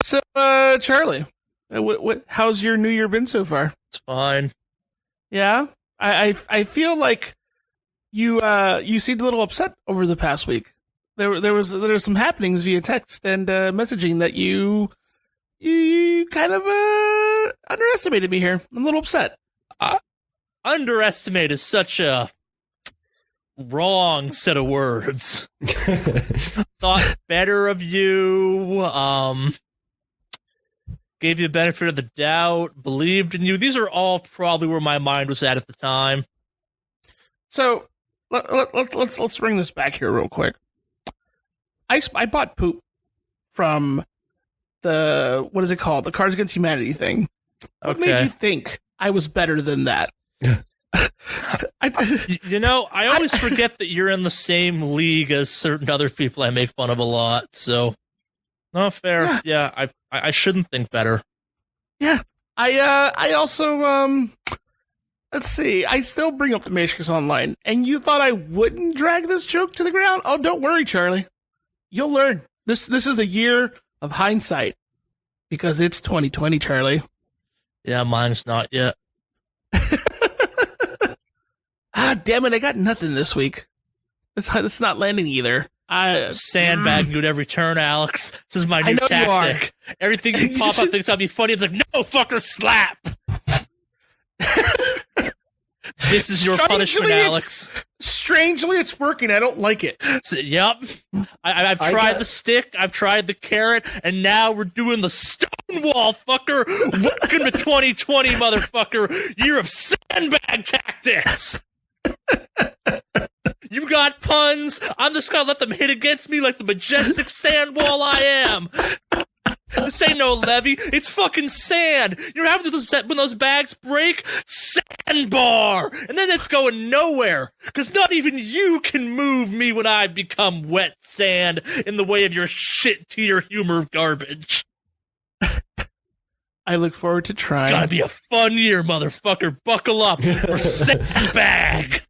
So, Charlie, how's your New Year been so far? It's fine. Yeah, I feel like you seemed a little upset over the past week. There was some happenings via text and messaging that you kind of underestimated me here. I'm a little upset. Underestimate is such a wrong set of words. Thought better of you. Gave you the benefit of the doubt. Believed in you. These are all probably where my mind was at the time. So let's bring this back here real quick. I bought poop from the, what is it called? The Cards Against Humanity thing. What made you think I was better than that? I always forget that you're in the same league as certain other people I make fun of a lot. So, no, fair. Yeah, I shouldn't think better. Yeah. I also, let's see. I still bring up the Matrix Online, and you thought I wouldn't drag this joke to the ground? Oh, don't worry, Charlie. You'll learn. This is the year of hindsight, because it's 2020, Charlie. Yeah, mine's not yet. Damn it! I got nothing this week. It's not landing either. Sandbagging you at every turn, Alex. This is my new tactic. Everything you pop up thinks I'll be funny. It's like, no, fucker, slap. This is your punishment, Alex. Strangely, it's working. I don't like it. So, yep. I've tried the stick. I've tried the carrot. And now we're doing the stonewall, fucker. Welcome to 2020, motherfucker. Year of sandbag tactics. You got puns. I'm just going to let them hit against me like the majestic sand wall I am. This ain't no levee. It's fucking sand. You know what happens when those bags break? Sandbar. And then it's going nowhere. Because not even you can move me when I become wet sand in the way of your shit tier humor garbage. I look forward to trying. It's gotta be a fun year, motherfucker. Buckle up for sandbag.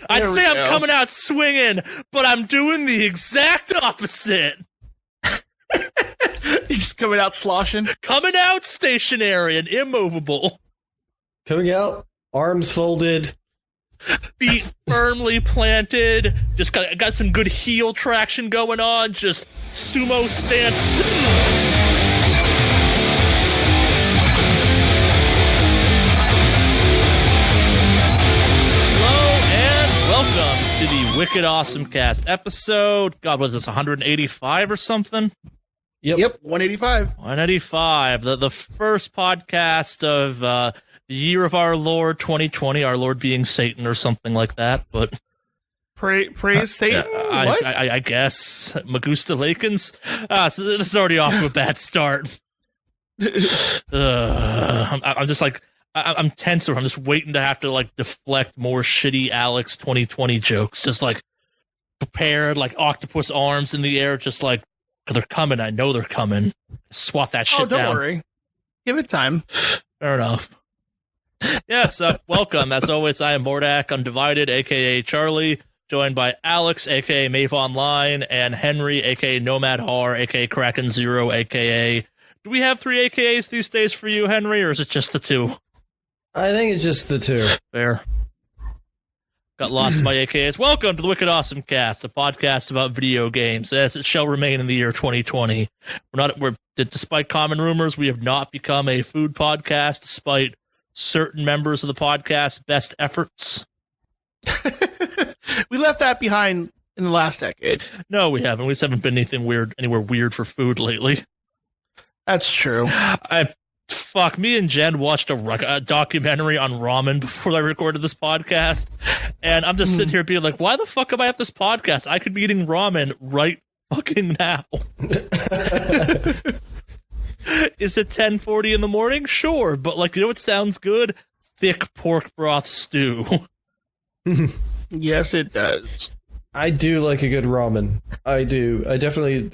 I'd say I'm coming out swinging, but I'm doing the exact opposite. You're just coming out sloshing? Coming out stationary and immovable. Coming out, arms folded. Feet firmly planted. Just got some good heel traction going on. Just sumo stance. Welcome to the Wicked Awesomecast episode. God, was this 185 or something? Yep, 185. 185. The first podcast of the year of our Lord 2020, our Lord being Satan or something like that. But praise Satan? I guess. Magusta Lakens. So this is already off to a bad start. I'm just like, I'm tense, or I'm just waiting to have to like deflect more shitty Alex 2020 jokes. Just like prepared, like octopus arms in the air, just like, they're coming. I know they're coming. Swat that shit down. Don't worry. Give it time. Fair enough. Yes, welcome. As always, I am Mordak Undivided, a.k.a. Charlie, joined by Alex, a.k.a. Mave Online, and Henry, a.k.a. Nomad Har, a.k.a. Kraken Zero, a.k.a. Do we have 3 AKAs these days for you, Henry, or is it just the 2? I think it's just the 2. Fair. Got lost in my AKAs. Welcome to the Wicked Awesomecast, a podcast about video games, as it shall remain in the year 2020. Despite common rumors, we have not become a food podcast, despite certain members of the podcast's best efforts. We left that behind in the last decade. No, we haven't. We just haven't been anywhere weird for food lately. That's true. Fuck, me and Jen watched a documentary on ramen before I recorded this podcast, and I'm just sitting here being like, why the fuck am I at this podcast? I could be eating ramen right fucking now. Is it 10:40 in the morning? Sure, but like, you know what sounds good? Thick pork broth stew. Yes, it does. I do like a good ramen. I do. I definitely,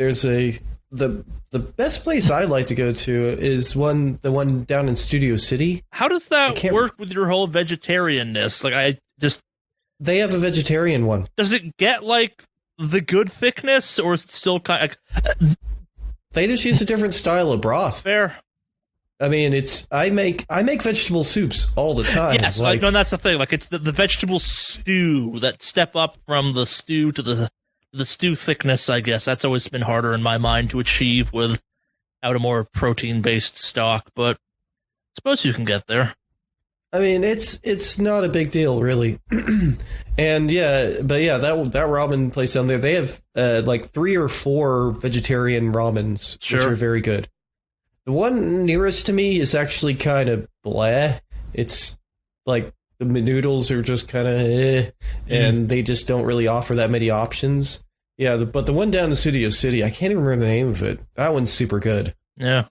the best place I like to go to is the one down in Studio City. How does that work with your whole vegetarianness? Like, they have a vegetarian one. Does it get like the good thickness, or is it still kind of They just use a different style of broth. fair? I mean, I make vegetable soups all the time. Yes, like, no, that's the thing. Like, it's the vegetable stew that step up from the stew to the stew thickness, I guess. That's always been harder in my mind to achieve without a more protein-based stock, but I suppose you can get there. I mean, it's not a big deal, really. And that ramen place down there, they have like 3 or 4 vegetarian ramens, which are very good. The one nearest to me is actually kind of blah. It's like the noodles are just kind of and they just don't really offer that many options. Yeah, but the one down in Studio City, I can't even remember the name of it. That one's super good. Yeah.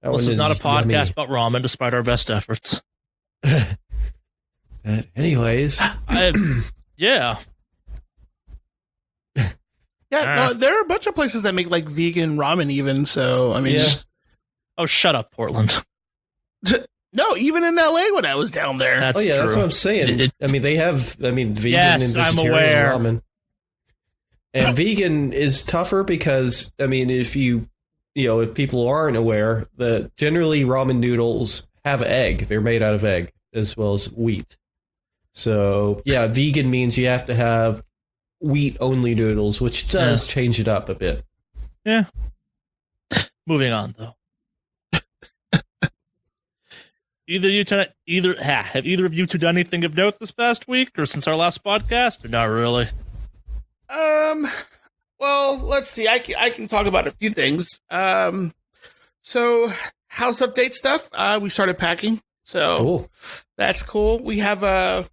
This is not a podcast yummy. about ramen, despite our best efforts. But anyways. Yeah. Yeah, no, there are a bunch of places that make like vegan ramen even, so I mean Oh, shut up, Portland. No, even in LA when I was down there. That's true. That's what I'm saying. I mean, they have vegan Yes, and I'm vegetarian aware. ramen. And vegan is tougher because, I mean, if people aren't aware, that generally ramen noodles have egg. They're made out of egg as well as wheat. So, yeah, vegan means you have to have wheat-only noodles, which does change it up a bit. Yeah. Moving on, though. Have either of you two done anything of note this past week or since our last podcast? Or not really? Well, let's see. I can talk about a few things. So house update stuff. We started packing, so that's cool. We have I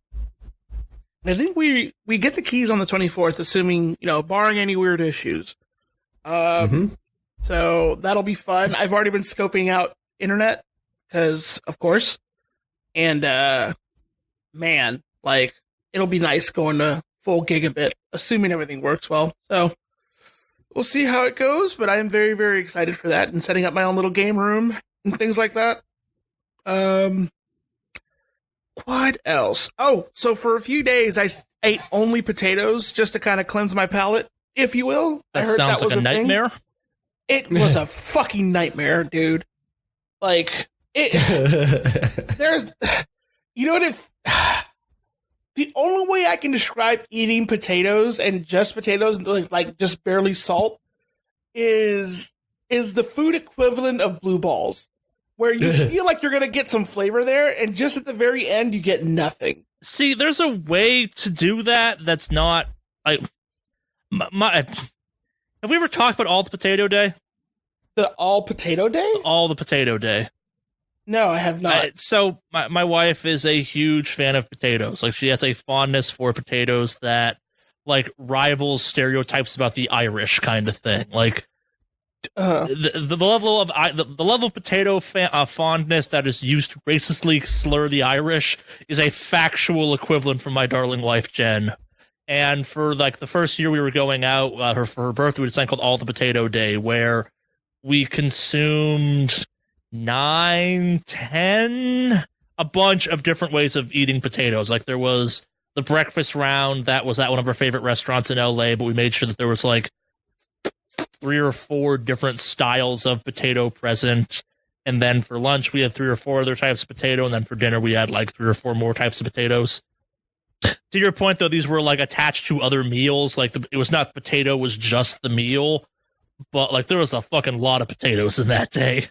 think we get the keys on the 24th, assuming barring any weird issues. So that'll be fun. I've already been scoping out internet because, of course, and man, like it'll be nice going to full gigabit, assuming everything works well. So we'll see how it goes, but I am very, very excited for that and setting up my own little game room and things like that. What else? Oh, so for a few days I ate only potatoes just to kind of cleanse my palate, if you will. That sounds like a nightmare. It was a fucking nightmare, dude. Like there's, the only way I can describe eating potatoes and just potatoes, like just barely salt, is the food equivalent of blue balls, where you feel like you're gonna get some flavor there, and just at the very end you get nothing. See, there's a way to do that. That's not like Have we ever talked about all the potato day? The all potato day? All the potato day. No, I have not. So my wife is a huge fan of potatoes. Like, she has a fondness for potatoes that like rivals stereotypes about the Irish kind of thing. Like the level of the level of potato fondness that is used to racistly slur the Irish is a factual equivalent from my darling wife Jen. And for like the first year we were going out, for her birthday, we did something called All the Potato Day, where we consumed 9, 10, a bunch of different ways of eating potatoes. Like, there was the breakfast round that was at one of our favorite restaurants in LA, but we made sure that there was like 3 or 4 different styles of potato present. And then for lunch, we had 3 or 4 other types of potato. And then for dinner, we had like 3 or 4 more types of potatoes. To your point, though, these were like attached to other meals. Like, it was not potato was just the meal, but like there was a fucking lot of potatoes in that day.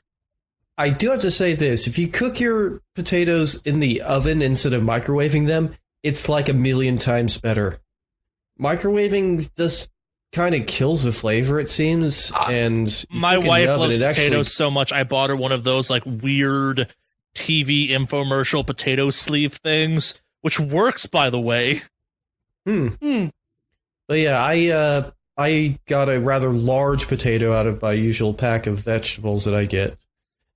I do have to say this. If you cook your potatoes in the oven instead of microwaving them, it's like 1,000,000 times better. Microwaving just kind of kills the flavor, it seems. And my wife loves potatoes so much, I bought her one of those like weird TV infomercial potato sleeve things, which works, by the way. But yeah, I got a rather large potato out of my usual pack of vegetables that I get.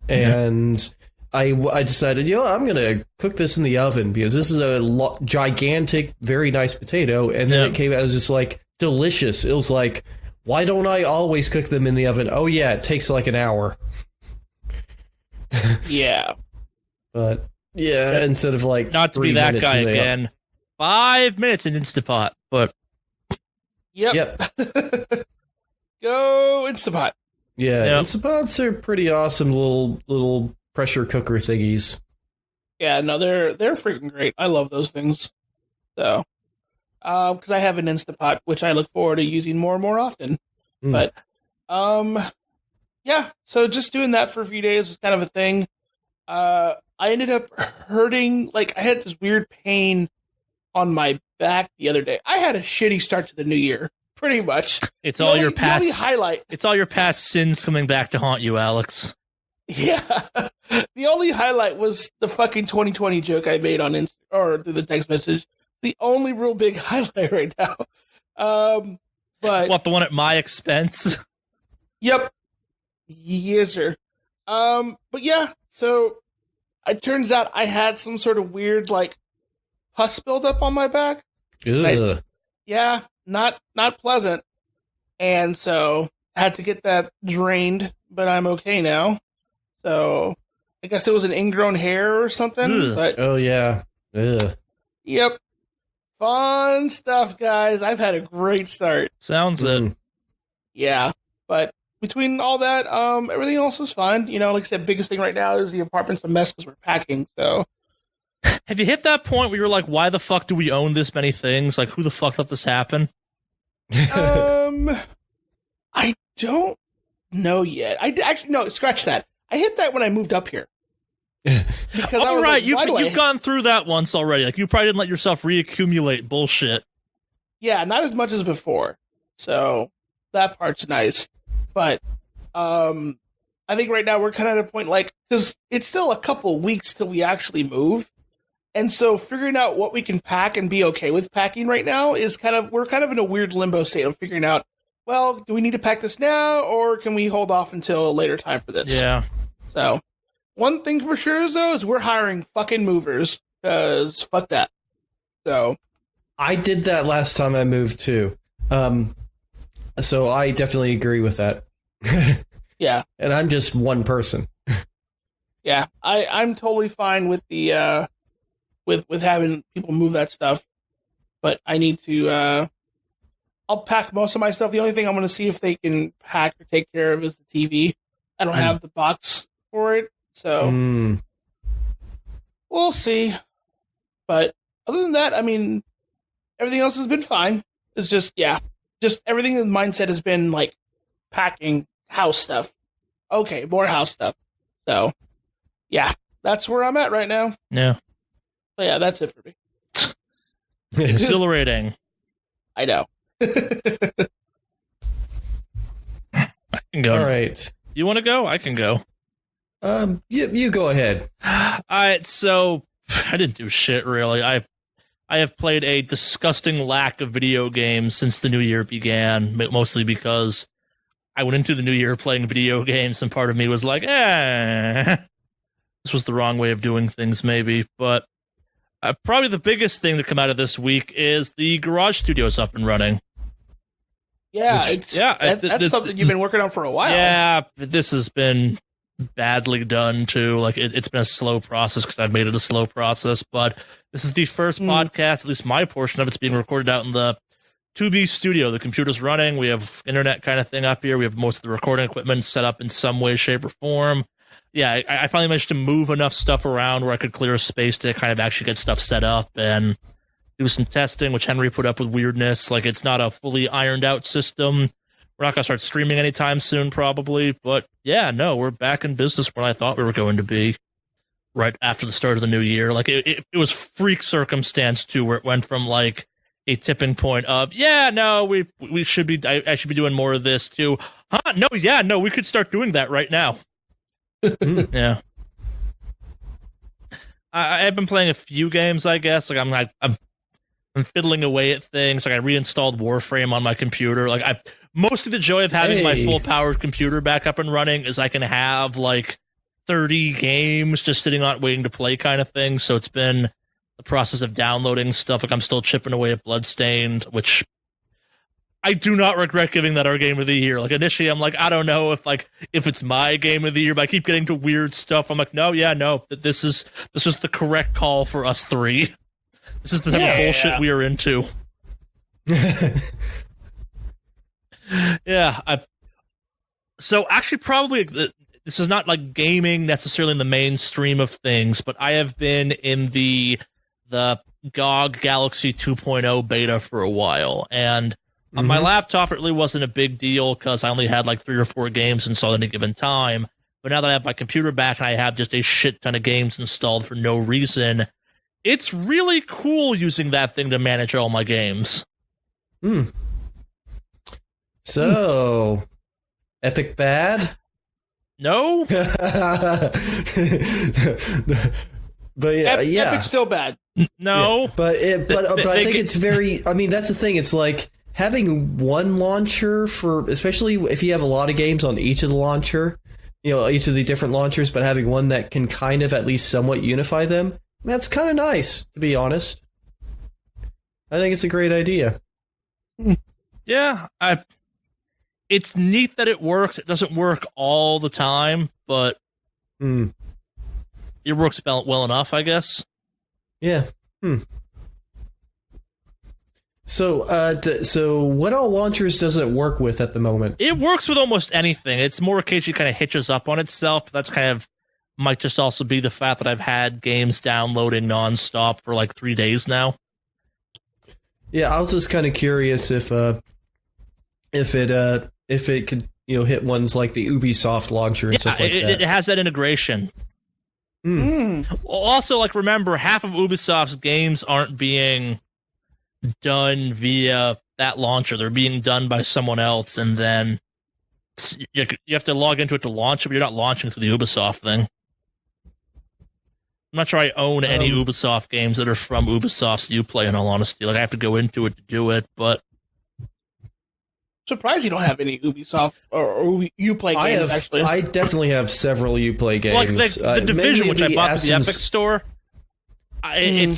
And I decided, I'm going to cook this in the oven because this is a gigantic, very nice potato. And then it came out as just like delicious. It was like, why don't I always cook them in the oven? Oh, yeah, it takes like an hour. Yeah. But yeah, instead of like not to be that guy again, 5 minutes in Instapot, but Yep. Go Instapot. Yeah, Yep. Instapots are pretty awesome little pressure cooker thingies. Yeah, no, they're freaking great. I love those things. So, because I have an Instapot, which I look forward to using more and more often. But, yeah. So just doing that for a few days was kind of a thing. I ended up hurting. Like, I had this weird pain on my back the other day. I had a shitty start to the new year, pretty much. It's all your past the highlight. It's all your past sins coming back to haunt you, Alex. Yeah. The only highlight was the fucking 2020 joke I made on or through the text message. The only real big highlight right now. But What, the one at my expense? Yep. Yes, sir. But yeah, so it turns out I had some sort of weird, like, pus buildup on my back. Ugh. Yeah, not pleasant. And so I had to get that drained, but I'm okay now. So I guess it was an ingrown hair or something. Ugh. But Oh yeah. Ugh. yep. Fun stuff, guys. I've had a great start. Sounds it. Yeah. But between all that, everything else is fine. You know, like I said, biggest thing right now is the apartment's a mess because we're packing. So Have you hit that point where you're like, why the fuck do we own this many things? Like, who the fuck let this happen? I don't know yet. I actually no, scratch that. I hit that when I moved up here. Because I All was right, like, you've gone through that once already. Like, you probably didn't let yourself reaccumulate bullshit. Yeah, not as much as before. So that part's nice. But I think right now we're kind of at a point, like, because it's still a couple weeks till we actually move. And so figuring out what we can pack and be okay with packing right now is we're kind of in a weird limbo state of figuring out, well, do we need to pack this now or can we hold off until a later time for this? Yeah. So one thing for sure is, though, is we're hiring fucking movers because fuck that. So I did that last time I moved too. So I definitely agree with that. yeah. And I'm just one person. Yeah. I'm totally fine with the with having people move that stuff. But I need to I'll pack most of my stuff. The only thing I'm gonna see if they can pack or take care of is the TV. I don't have the box for it, so we'll see. But other than that, I mean, everything else has been fine. It's just everything in the mindset has been like packing house stuff. Okay, more house stuff. So yeah, that's where I'm at right now. Yeah. So yeah, that's it for me. Exhilarating. I know. I can go. All right. You want to go? I can go. You go ahead. All right, so I didn't do shit really. I have played a disgusting lack of video games since the new year began, mostly because I went into the new year playing video games, and part of me was like, this was the wrong way of doing things, maybe. But probably the biggest thing to come out of this week is the Garage Studio's up and running. Yeah, that's something you've been working on for a while. Yeah, this has been badly done too. Like it's been a slow process because I've made it a slow process. But this is the first podcast, at least my portion of it's being recorded out in the 2B studio. The computer's running. We have internet kind of thing up here. We have most of the recording equipment set up in some way, shape, or form. Yeah, I finally managed to move enough stuff around where I could clear a space to kind of actually get stuff set up and do some testing, which Henry put up with weirdness. Like, it's not a fully ironed out system. We're not going to start streaming anytime soon, probably. But yeah, no, we're back in business where I thought we were going to be right after the start of the new year. Like, it was freak circumstance, too, where it went from, like, a tipping point of, yeah, no, we should be, I should be doing more of this, to, no, we could start doing that right now. Yeah. I've been playing a few games, I guess. Like, I'm fiddling away at things. Like, I reinstalled Warframe on my computer. Like, most of the joy of having my full-powered computer back up and running is I can have, like, 30 games just sitting on waiting to play kind of thing. So it's been the process of downloading stuff. Like, I'm still chipping away at Bloodstained, which I do not regret giving that our game of the year. Like, initially, I'm like, I don't know if it's my game of the year, but I keep getting to weird stuff. I'm like, no, this is the correct call for us three. This is the type of bullshit we are into. Yeah. So actually, probably this is not like gaming necessarily in the mainstream of things, but I have been in the GOG Galaxy 2.0 beta for a while, and on my laptop it really wasn't a big deal because I only had like 3 or 4 games installed at any given time. But now that I have my computer back and I have just a shit ton of games installed for no reason, it's really cool using that thing to manage all my games. So, Epic bad? No? But yeah, Epic's still bad. No. Yeah, but I think it's very. I mean, that's the thing. It's like having one launcher for, especially if you have a lot of games on each of the launcher, each of the different launchers, but having one that can kind of at least somewhat unify them. That's kind of nice, to be honest. I think it's a great idea. Yeah, it's neat that it works. It doesn't work all the time, but it works well enough, I guess. Yeah. So what all launchers does it work with at the moment? It works with almost anything. It's more occasionally kind of hitches up on itself. That's kind of might just also be the fact that I've had games downloading nonstop for like 3 days now. Yeah, I was just kind of curious if it could hit ones like the Ubisoft launcher and stuff like that. It has that integration. Also, like, remember, half of Ubisoft's games aren't being done via that launcher. They're being done by someone else, and then you have to log into it to launch it, but you're not launching through the Ubisoft thing. I'm not sure I own any Ubisoft games that are from Ubisoft's Uplay, in all honesty. Like, I have to go into it to do it, but... Surprised you don't have any Ubisoft or Uplay games, actually. I definitely have several Uplay games. Like the Division, which I bought at the Epic Store, I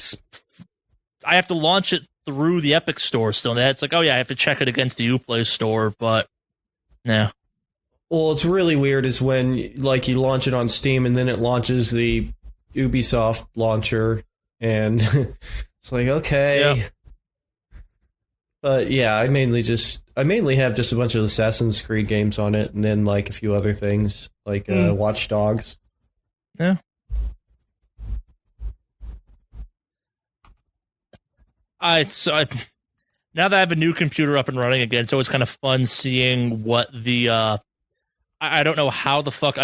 have to launch it through the Epic Store still. It's like, oh yeah, I have to check it against the Uplay Store, but yeah. Well, it's really weird is when like you launch it on Steam and then it launches the Ubisoft launcher, and it's like, okay. Yeah. But yeah, I mainly have just a bunch of Assassin's Creed games on it, and then like a few other things like Watch Dogs. Yeah. Now that I have a new computer up and running again, it's always kind of fun seeing what the I don't know how the fuck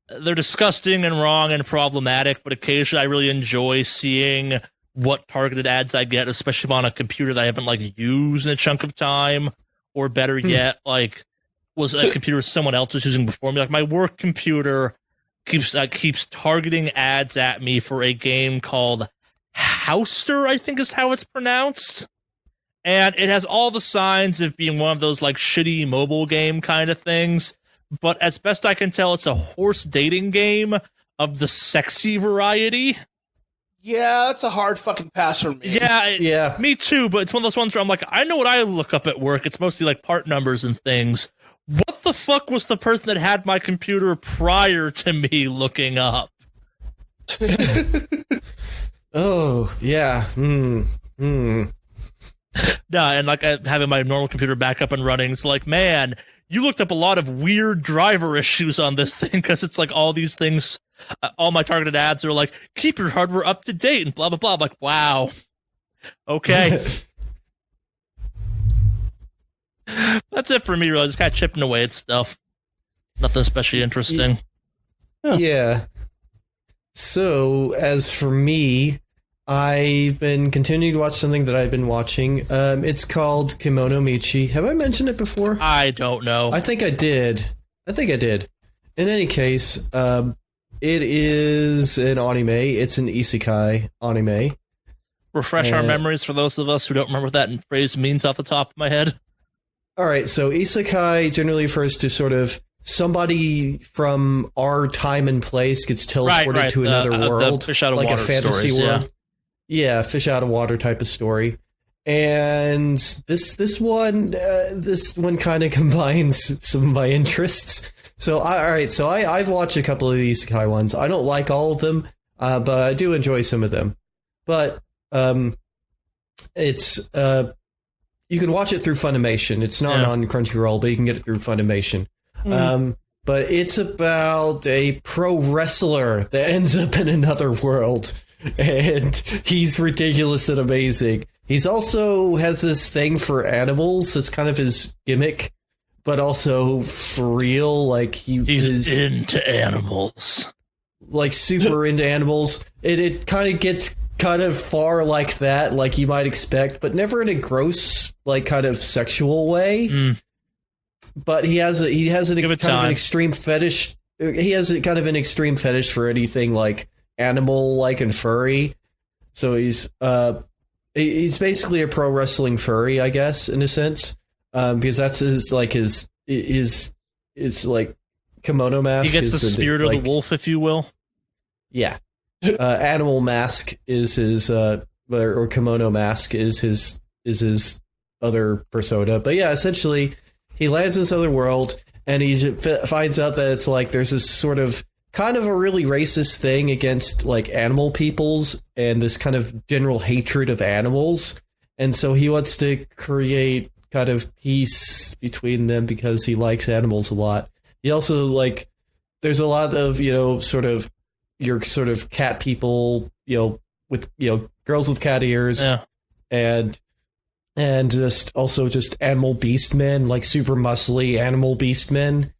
they're disgusting and wrong and problematic, but occasionally I really enjoy seeing what targeted ads I get, especially on a computer that I haven't like used in a chunk of time, or better yet, like was a computer someone else was using before me. Like my work computer keeps targeting ads at me for a game called Houster, I think is how it's pronounced. And it has all the signs of being one of those like shitty mobile game kind of things. But as best I can tell, it's a horse dating game of the sexy variety. Yeah, that's a hard fucking pass for me. Yeah, me too, but it's one of those ones where I'm like, I know what I look up at work. It's mostly like part numbers and things. What the fuck was the person that had my computer prior to me looking up? Oh, yeah. No, and like having my normal computer back up and running, it's like, man, you looked up a lot of weird driver issues on this thing, because it's like all these things, all my targeted ads are like, keep your hardware up to date and blah, blah, blah. I'm like, wow. Okay. That's it for me, really. Just kind of chipping away at stuff. Nothing especially interesting. Yeah. So, as for me, I've been continuing to watch something that I've been watching. It's called Kimono Michi. Have I mentioned it before? I don't know. I think I did. In any case, it is an anime. It's an isekai anime. Refresh our memories for those of us who don't remember what that phrase means off the top of my head. All right, so isekai generally refers to sort of somebody from our time and place gets teleported to another world, fish out of like water a fantasy stories, world. Yeah, fish out of water type of story. And this one kind of combines some of my interests. So I've watched a couple of the isekai ones. I don't like all of them, but I do enjoy some of them. But it's you can watch it through Funimation. It's not on Crunchyroll, but you can get it through Funimation. But it's about a pro wrestler that ends up in another world, and he's ridiculous and amazing. He's also has this thing for animals. That's kind of his gimmick, but also for real, like he's into animals, like super into animals. It kind of gets kind of far like that, like you might expect, but never in a gross, like kind of sexual way. But he has an extreme fetish. He has a kind of an extreme fetish for anything like animal like and furry. So he's basically a pro wrestling furry, I guess, in a sense, because that's his it's like kimono mask. He gets the spirit of the wolf, if you will. Yeah, animal mask is his, or kimono mask is his other persona. But yeah, essentially, he lands in this other world, and he finds out that it's like there's this sort of kind of a really racist thing against like animal peoples and this kind of general hatred of animals. And so he wants to create kind of peace between them because he likes animals a lot. He also like, there's a lot of, sort of your sort of cat people, with, girls with cat ears and just also just animal beast men, like super muscly animal beast men.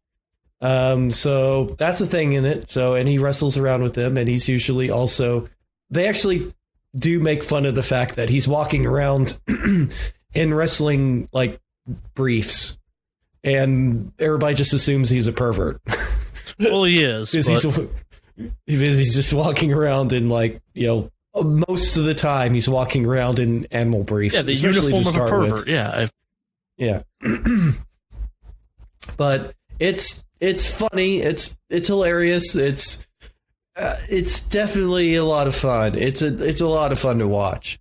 So that's the thing in it. So, and he wrestles around with them, and he's usually also, they actually do make fun of the fact that he's walking around in wrestling like briefs, and everybody just assumes he's a pervert. Well, he is. Because he's just walking around in like, most of the time he's walking around in animal briefs. Yeah, the uniform of a pervert. With. Yeah. But it's funny. It's hilarious. It's definitely a lot of fun. It's a lot of fun to watch.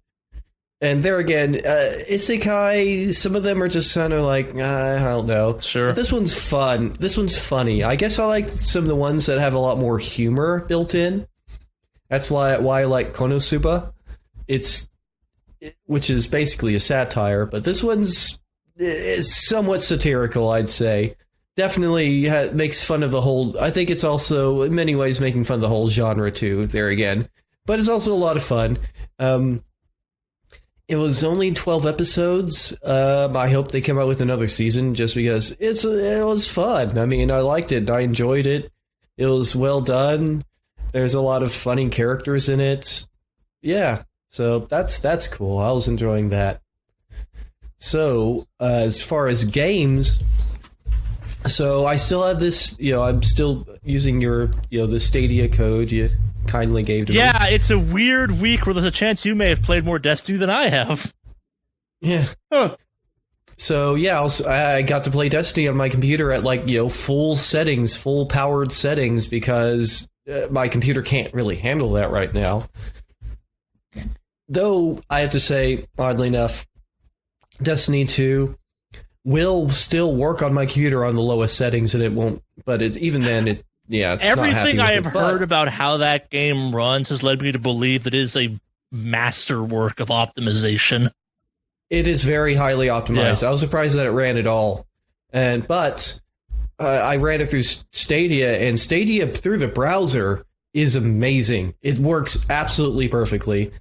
And there again, isekai, some of them are just kind of like, I don't know. Sure. But this one's fun. This one's funny. I guess I like some of the ones that have a lot more humor built in. That's why I like Konosuba. Which is basically a satire, but this one's somewhat satirical, I'd say. Definitely makes fun of the whole. I think it's also in many ways making fun of the whole genre too. There again, but it's also a lot of fun. It was only 12 episodes. I hope they come out with another season just because it was fun. I mean, I liked it. I enjoyed it. It was well done. There's a lot of funny characters in it. Yeah, so that's cool. I was enjoying that. So, as far as games, so I still have this, I'm still using your, the Stadia code you kindly gave to me. Yeah, it's a weird week where there's a chance you may have played more Destiny than I have. Yeah. Huh. So, yeah, I got to play Destiny on my computer at, like, full powered settings, because my computer can't really handle that right now. Though, I have to say, oddly enough, Destiny 2 will still work on my computer on the lowest settings, and it won't, but even then, it's everything I have it, heard about how that game runs has led me to believe that it is a masterwork of optimization. It is very highly optimized. Yeah. I was surprised that it ran at all. But I ran it through Stadia, and Stadia through the browser is amazing. It works absolutely perfectly.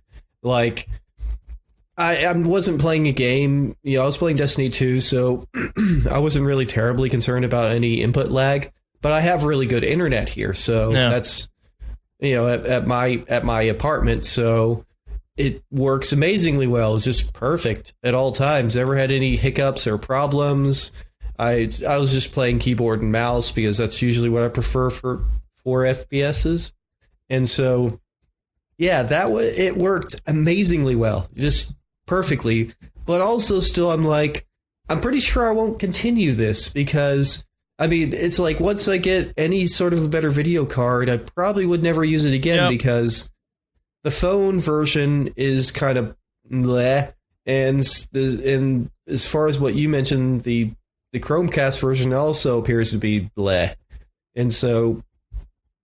Like, I wasn't playing a game. I was playing Destiny 2, so I wasn't really terribly concerned about any input lag. But I have really good internet here, so that's at my apartment, so it works amazingly well. It's just perfect at all times. Never had any hiccups or problems. I was just playing keyboard and mouse because that's usually what I prefer for FPSs, and so it worked amazingly well, just perfectly. But also, still, I'm pretty sure I won't continue this because. I mean, it's like once I get any sort of a better video card, I probably would never use it again because the phone version is kind of bleh. And as far as what you mentioned, the Chromecast version also appears to be bleh. And so,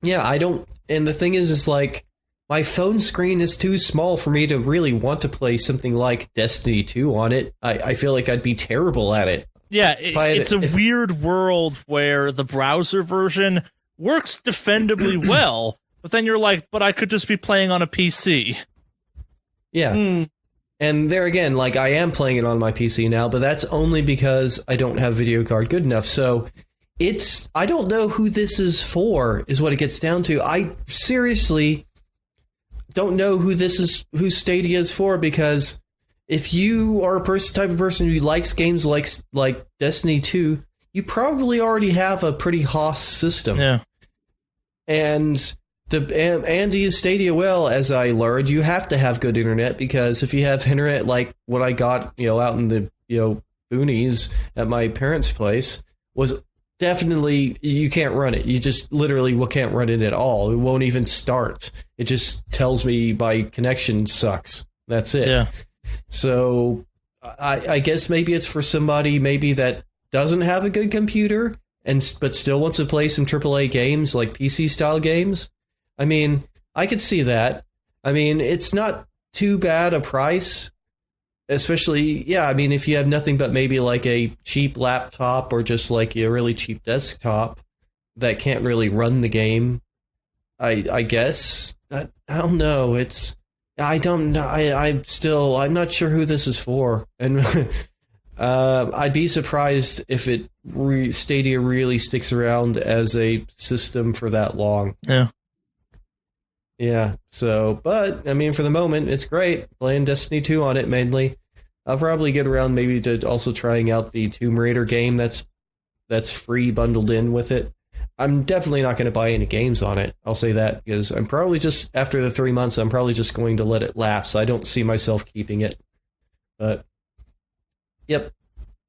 and the thing is like my phone screen is too small for me to really want to play something like Destiny 2 on it. I feel like I'd be terrible at it. Yeah, it's a weird world where the browser version works defendably well, but then you're like, but I could just be playing on a PC. Yeah. And there again, like, I am playing it on my PC now, but that's only because I don't have a video card good enough. So I don't know who this is for, is what it gets down to. I seriously don't know who Stadia is for, because if you are type of person who likes games like Destiny 2, you probably already have a pretty hoss system. Yeah. And to use Stadia well, as I learned, you have to have good internet, because if you have internet like what I got, out in the boonies at my parents' place, was definitely, you can't run it. You just literally can't run it at all. It won't even start. It just tells me my connection sucks. That's it. Yeah. So I guess maybe it's for somebody maybe that doesn't have a good computer but still wants to play some AAA games, like PC style games. I mean, I could see that. I mean, it's not too bad a price, especially, I mean, if you have nothing but maybe like a cheap laptop or just like a really cheap desktop that can't really run the game. I guess. I don't know. I don't know. I'm not sure who this is for. And I'd be surprised if Stadia really sticks around as a system for that long. Yeah. Yeah. So, but I mean, for the moment, it's great. Playing Destiny 2 on it mainly. I'll probably get around maybe to also trying out the Tomb Raider game that's free bundled in with it. I'm definitely not going to buy any games on it. I'll say that, because I'm probably just, after the 3 months, I'm probably just going to let it lapse. I don't see myself keeping it. But, yep.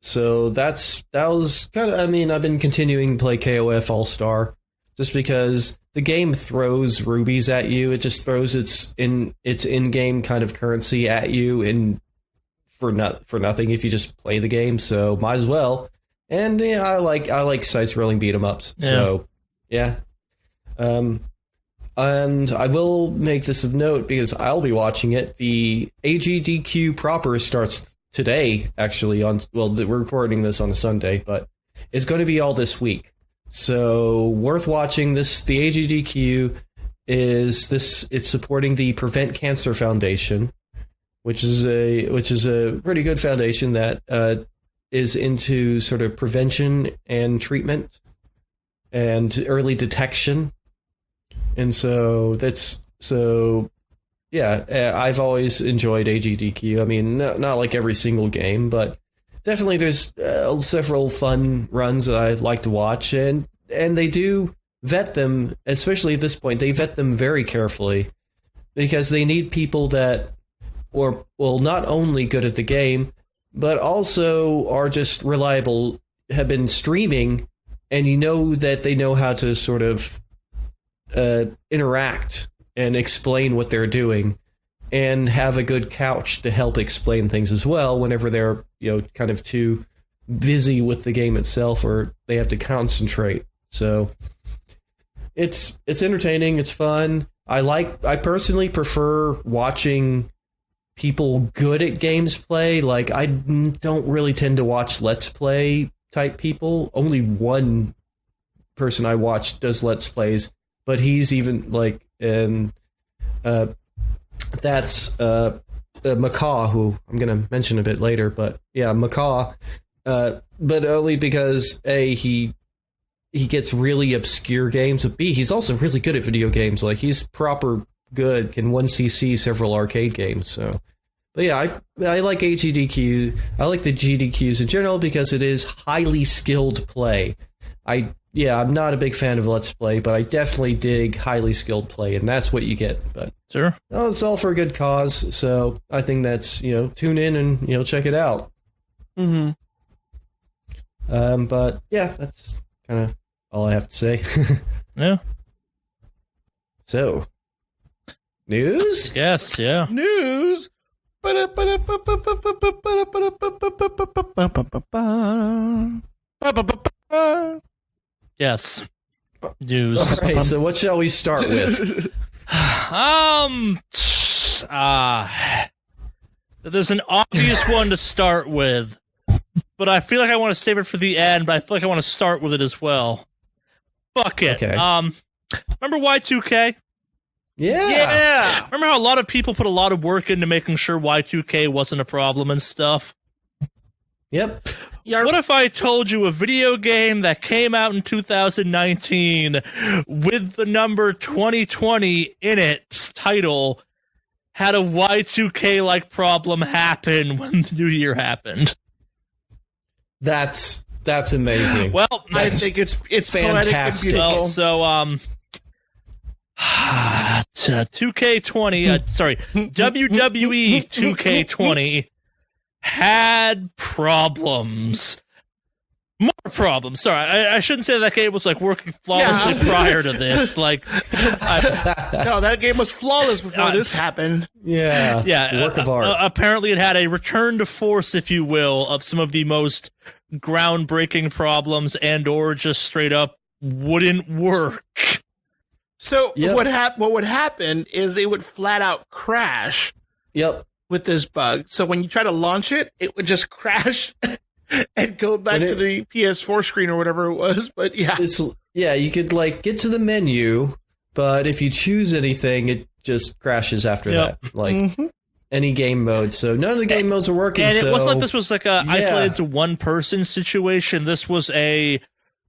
So that was kind of, I mean, I've been continuing to play KOF All-Star just because the game throws rubies at you. It just throws its in-game kind of currency at you for nothing if you just play the game. So might as well. And yeah, I like side-scrolling beat-em-ups. Yeah. So yeah. And I will make this of note because I'll be watching it. The AGDQ proper starts today, actually. We're recording this on a Sunday, but it's going to be all this week. So worth watching this. The AGDQ it's supporting the Prevent Cancer Foundation, which is a pretty good foundation that is into sort of prevention and treatment and early detection. And so I've always enjoyed AGDQ. I mean, not like every single game, but definitely there's several fun runs that I like to watch, and they do vet them, especially at this point. They vet them very carefully because they need people that are, well, not only good at the game, but also are just reliable, have been streaming, and you know that they know how to sort of interact and explain what they're doing, and have a good couch to help explain things as well whenever they're kind of too busy with the game itself or they have to concentrate. So it's entertaining, it's fun. I personally prefer watching people good at games play. Like, I don't really tend to watch Let's Play type people. Only one person I watch does Let's Plays, but he's even like, that's Macaw, who I'm going to mention a bit later, but yeah, Macaw, but only because A, he gets really obscure games, but B, he's also really good at video games. Like, he's proper good, can 1cc several arcade games. So, but yeah, I like AGDQ. I like the GDQs in general because it is highly skilled play. I'm not a big fan of Let's Play, but I definitely dig highly skilled play, and that's what you get. But sure, it's all for a good cause. So I think that's, tune in and check it out. Mm-hmm. But yeah, that's kind of all I have to say. Yeah. So, news? Yes, yeah. News. Yes. News. All right, so what shall we start with? There's an obvious one to start with, but I feel like I want to save it for the end, but I feel like I want to start with it as well. Fuck it. Okay. Remember Y2K? Yeah. Remember how a lot of people put a lot of work into making sure Y2K wasn't a problem and stuff? Yep. What if I told you a video game that came out in 2019 with the number 2020 in its title had a Y2K-like problem happen when the new year happened? That's amazing. Well, I think it's fantastic. Well, so 2K20, sorry, WWE 2K20 had problems. More problems. Sorry, I shouldn't say that game was like working flawlessly prior to this. Like, no, that game was flawless before this happened. Yeah. Work of art. Apparently, it had a return to force, if you will, of some of the most groundbreaking problems, and/or just straight up wouldn't work. So what would happen is it would flat out crash. Yep. With this bug, so when you try to launch it, it would just crash and go back to the PS4 screen or whatever it was. But you could like get to the menu, but if you choose anything, it just crashes after that. Like any game mode. So none of the game modes are working. And it wasn't like this was like a isolated to one person situation. This was a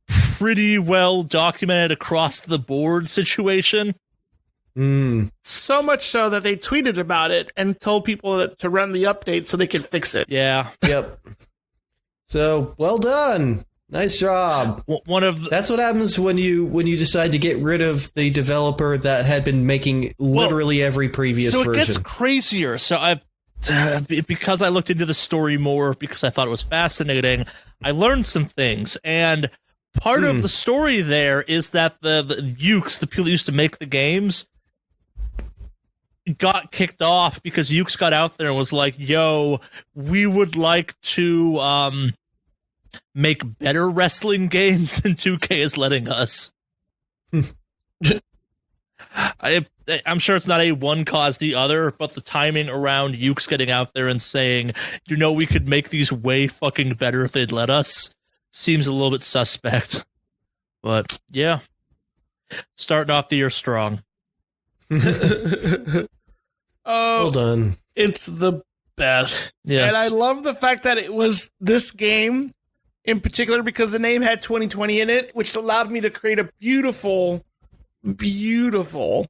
pretty well documented across the board situation. So much so that they tweeted about it and told people to run the update so they could fix it. Yeah. Yep. So well done. Nice job. That's what happens when you decide to get rid of the developer that had been making literally every previous version. So it gets crazier. So because I looked into the story more because I thought it was fascinating, I learned some things. And part of the story there is that the Ukes, the people that used to make the games, got kicked off because Ukes got out there and was like, yo, we would like to make better wrestling games than 2K is letting us. I'm sure it's not a one caused the other, but the timing around Ukes getting out there and saying, we could make these way fucking better if they'd let us, seems a little bit suspect. But yeah, starting off the year strong. Well done. It's the best. Yes. And I love the fact that it was this game in particular because the name had 2020 in it, which allowed me to create a beautiful, beautiful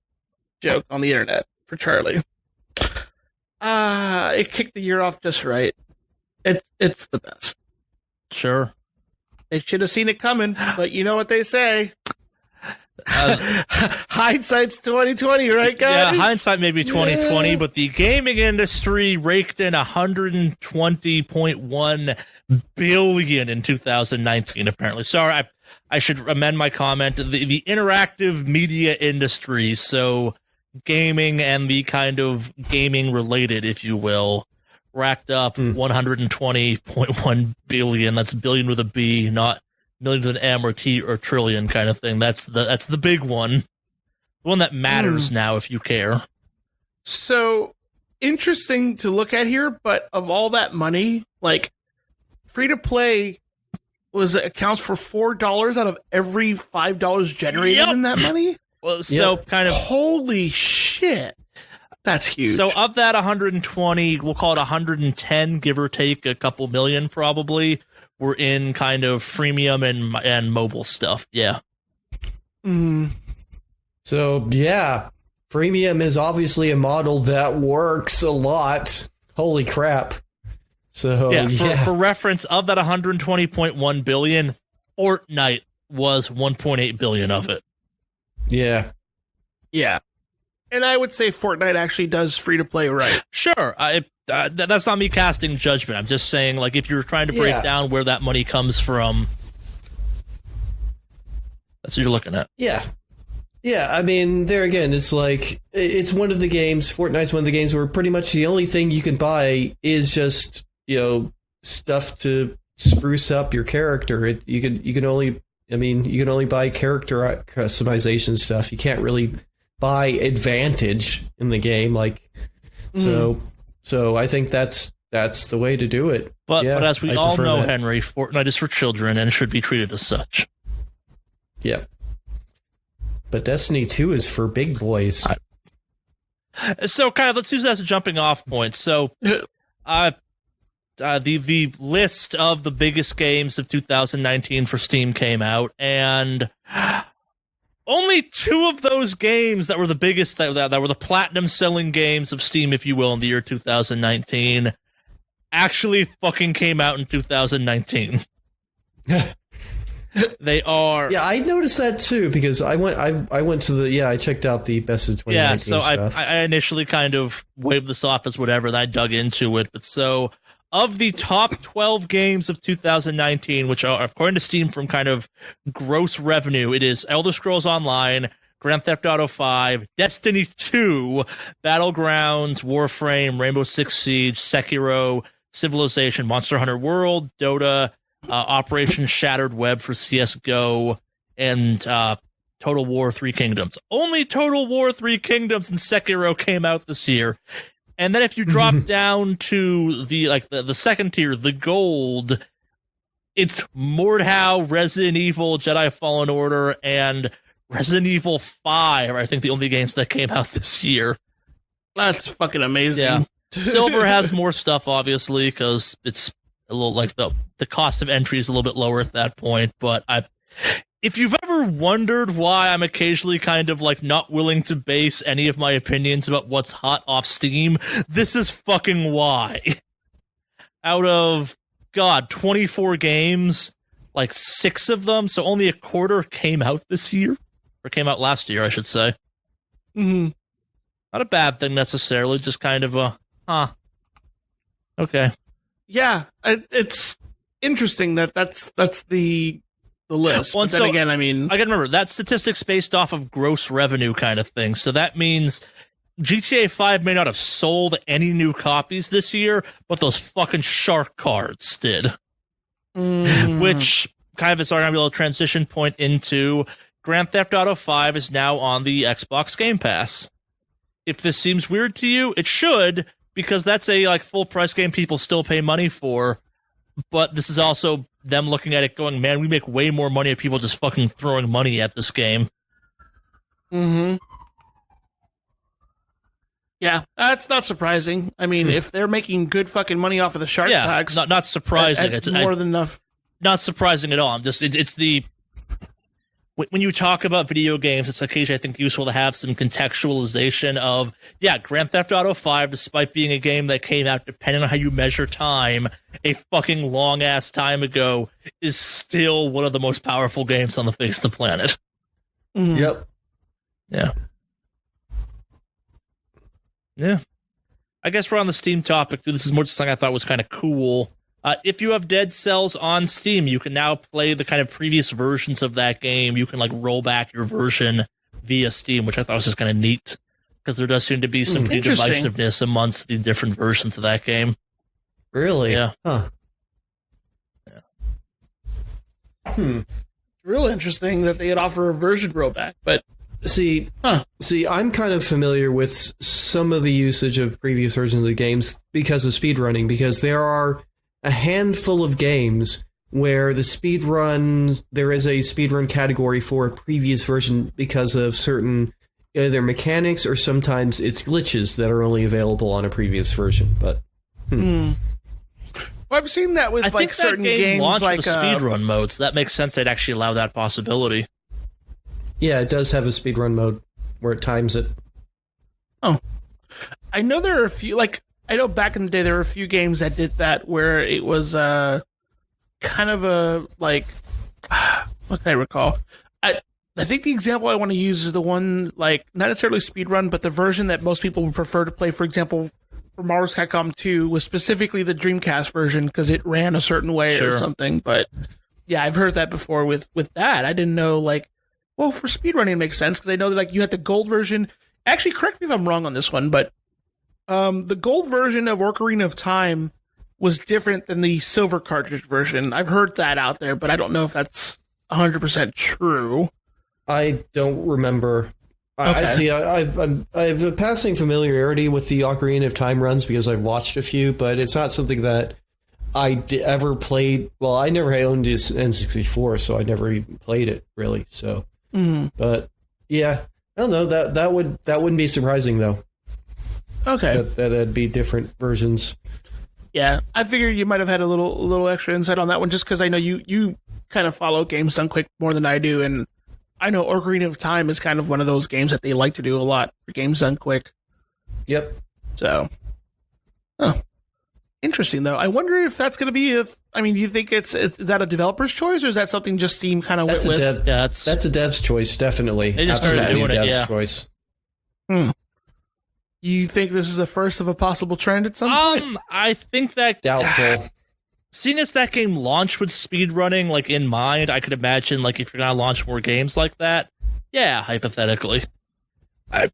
joke on the internet for Charlie. It kicked the year off just right. It's the best. Sure. They should have seen it coming, but you know what they say. Hindsight's 2020, right, guys? Yeah, hindsight may be 2020, but the gaming industry raked in 120.1 billion in 2019. Apparently, sorry, I should amend my comment. The interactive media industry, so gaming and the kind of gaming related, if you will, racked up 120.1 billion. That's billion with a B, not million with an M or T or trillion kind of thing. That's the big one. The one that matters now, if you care. So interesting to look at here, but of all that money, like free to play accounts for $4 out of every $5 generated in that money. Well, so kind of holy shit. That's huge. So of that 120, we'll call it 110, give or take a couple million probably, were in kind of freemium and mobile stuff. Yeah. So, yeah, freemium is obviously a model that works a lot. Holy crap. So, for reference, of that 120.1 billion, Fortnite was 1.8 billion of it. Yeah. Yeah. And I would say Fortnite actually does free-to-play right. Sure. That's not me casting judgment. I'm just saying, like, if you're trying to break down where that money comes from, that's what you're looking at. Yeah. Yeah, I mean, there again, it's like, it's one of the games, Fortnite's one of the games where pretty much the only thing you can buy is just, stuff to spruce up your character. You can only buy character customization stuff. You can't really by advantage in the game. Like, so I think that's the way to do it. But as we all know, Henry, Fortnite is for children and should be treated as such. Yeah. But Destiny 2 is for big boys. So kind of let's use that as a jumping off point. So the list of the biggest games of 2019 for Steam came out, and only 2 of those games that were the biggest, that were the platinum selling games of Steam, if you will, in the year 2019, actually fucking came out in 2019. They are. Yeah, I noticed that too, because I went to I checked out the best of 2019 Yeah, so stuff. I initially kind of waved this off as whatever, and I dug into it. But so, of the top 12 games of 2019, which are, according to Steam, from kind of gross revenue, it is Elder Scrolls Online, Grand Theft Auto 5, Destiny 2, Battlegrounds, Warframe, Rainbow Six Siege, Sekiro, Civilization, Monster Hunter World, Dota, Operation Shattered Web for CSGO, and Total War 3 Kingdoms. Only Total War 3 Kingdoms and Sekiro came out this year. And then if you drop down to the second tier, the gold, it's Mordhau, Resident Evil, Jedi Fallen Order, and Resident Evil 5 are, I think, the only games that came out this year. That's fucking amazing. Yeah. Silver has more stuff, obviously, because it's a little like the cost of entry is a little bit lower at that point. But if you've ever wondered why I'm occasionally kind of like not willing to base any of my opinions about what's hot off Steam, this is fucking why. Out of 24 games, like 6 of them, so only a quarter came out this year, or came out last year, I should say. Mm-hmm. Not a bad thing necessarily, just kind of okay. Yeah, it's interesting that's the list. Well, but then so, again, I mean, I gotta remember that statistics based off of gross revenue kind of thing. So that means GTA 5 may not have sold any new copies this year, but those fucking shark cards did. Which kind of is our little transition point into Grand Theft Auto 5 is now on the Xbox Game Pass. If this seems weird to you, it should, because that's a full price game people still pay money for. But this is also them looking at it going, man, we make way more money if people just fucking throwing money at this game. Mm-hmm. Yeah, that's not surprising. I mean, if they're making good fucking money off of the shark packs, not surprising. It's more than enough. Not surprising at all. I'm just it's the when you talk about video games, it's occasionally I think useful to have some contextualization of Grand Theft Auto 5, despite being a game that came out, depending on how you measure time, a fucking long ass time ago, is still one of the most powerful games on the face of the planet. Mm-hmm. Yep. Yeah. I guess we're on the Steam topic, too. This is more just something I thought was kind of cool. If you have Dead Cells on Steam, you can now play the kind of previous versions of that game. You can roll back your version via Steam, which I thought was just kind of neat, because there does seem to be some divisiveness amongst the different versions of that game. Really? Yeah. Huh. Yeah. Real interesting that they'd offer a version rollback, but See, I'm kind of familiar with some of the usage of previous versions of the games because of speedrunning, because there are a handful of games where there is a speedrun category for a previous version because of certain either mechanics or sometimes it's glitches that are only available on a previous version. But Well, I've seen that with certain games launched like the speedrun mode, so that makes sense. They'd actually allow that possibility. Yeah, it does have a speedrun mode where it times it. Oh, I know there are a few. I know back in the day there were a few games that did that where it was kind of a what can I recall? I think the example I want to use is the one not necessarily speedrun, but the version that most people would prefer to play. For example, for Marvel vs. Capcom 2 was specifically the Dreamcast version because it ran a certain way or something. But yeah, I've heard that before with that. I didn't know well, for speedrunning it makes sense because I know that you had the gold version. Actually, correct me if I'm wrong on this one, but the gold version of Ocarina of Time was different than the silver cartridge version. I've heard that out there, but I don't know if that's 100% true. I don't remember I see. I have a passing familiarity with the Ocarina of Time runs because I've watched a few, but it's not something that I ever played. Well, I never owned this N64, so I never even played it really. So, but yeah, I don't know. That wouldn't be surprising though. Okay, that'd be different versions. Yeah, I figured you might have had a little extra insight on that one, just because I know you kind of follow games done quick more than I do, and I know Ocarina of Time is kind of one of those games that they like to do a lot for games done quick. Yep. So, interesting though. I wonder if that's going to be. Do you think is that a developer's choice, or is that something just Steam kind of went with? That's a dev's choice, definitely. They just started doing it. Yeah. Choice. You think this is the first of a possible trend at some point? I think that doubtful. Seeing as that game launched with speedrunning like in mind, I could imagine like if you're gonna launch more games like that, yeah, hypothetically. I'm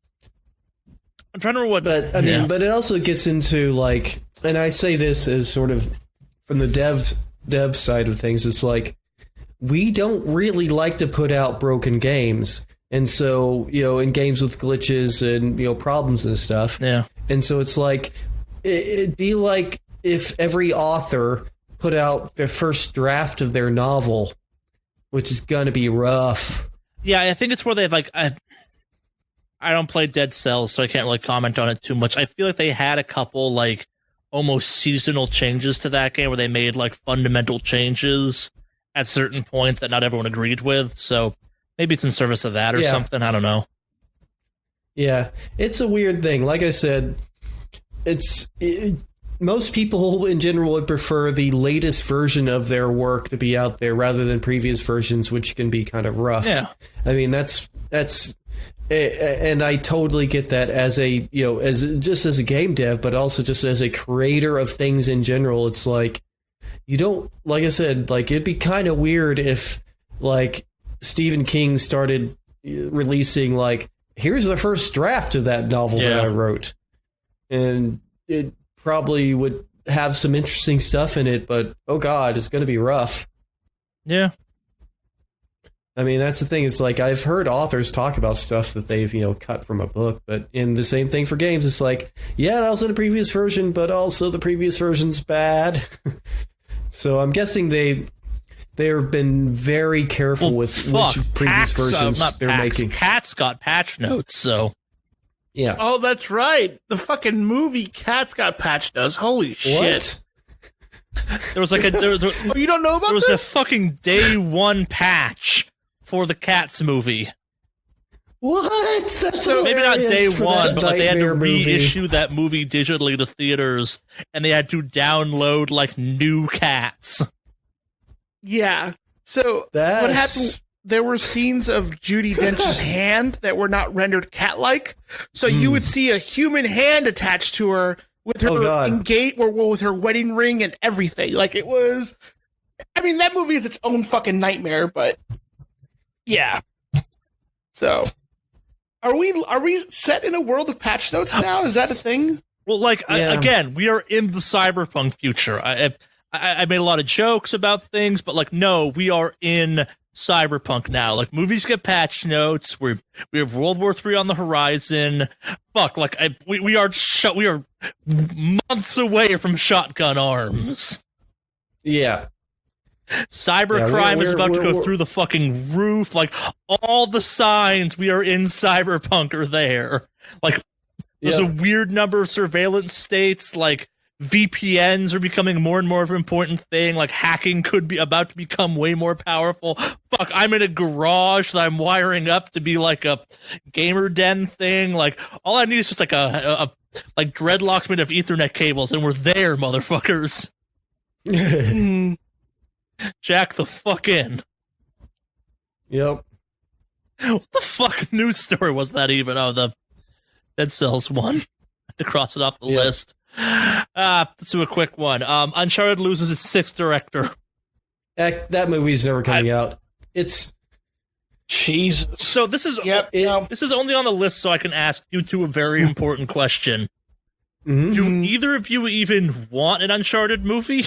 trying to remember what, but I mean, but it also gets into like, and I say this as sort of from the dev side of things. It's like we don't really like to put out broken games. And so, in games with glitches and, problems and stuff. Yeah. And so it's like, it'd be like if every author put out their first draft of their novel, which is going to be rough. Yeah, I think it's where they've like, I don't play Dead Cells, so I can't really comment on it too much. I feel like they had a couple like almost seasonal changes to that game where they made like fundamental changes at certain points that not everyone agreed with. So maybe it's in service of that or something. I don't know. Yeah, it's a weird thing. Like I said, most people in general would prefer the latest version of their work to be out there rather than previous versions, which can be kind of rough. Yeah. I mean, that's and I totally get that as a, as a game dev, but also just as a creator of things in general. It's like, you don't, like I said, like it'd be kind of weird if like Stephen King started releasing like, here's the first draft of that novel that I wrote. And it probably would have some interesting stuff in it, but oh God, it's going to be rough. Yeah. I mean, that's the thing. It's like, I've heard authors talk about stuff that they've, cut from a book, but in the same thing for games, it's like, yeah, that was in the previous version, but also the previous version's bad. So I'm guessing they've been very careful with which previous versions they're making. Cats got patch notes, so yeah. Oh, that's right. The fucking movie Cats got patch notes. Holy shit! There was like oh, you don't know about? There was this? a fucking day one patch for the Cats movie. What? That's so maybe not day one, but like they had to reissue movie. That movie digitally to theaters, and they had to download like new Cats. Yeah. So what happened? There were scenes of Judi Dench's hand that were not rendered cat-like, so you would see a human hand attached to her with her with her wedding ring and everything. Like it was. I mean, that movie is its own fucking nightmare, but yeah. So, are we set in a world of patch notes now? Is that a thing? Well, like again, we are in the cyberpunk future. I made a lot of jokes about things, but like, no, we are in cyberpunk now. Like, movies get patch notes. We have World War III on the horizon. Fuck, like we are months away from shotgun arms. Yeah. Cybercrime is about to go through the fucking roof. Like, all the signs we are in cyberpunk are there. Like, there's a weird number of surveillance states. Like, VPNs are becoming more and more of an important thing. Like, hacking could be about to become way more powerful. Fuck, I'm in a garage that I'm wiring up to be like a gamer den thing. Like, all I need is just like a like dreadlocks made of Ethernet cables, and we're there, motherfuckers. Jack the fuck in. Yep. What the fuck news story was that even? Oh, the Dead Cells one. I had to cross it off the list. Let's do a quick one. Uncharted loses its 6th director. That movie's never coming out. It's Jesus. So this is this is only on the list so I can ask you two a very important question. Mm-hmm. Do either of you even want an Uncharted movie?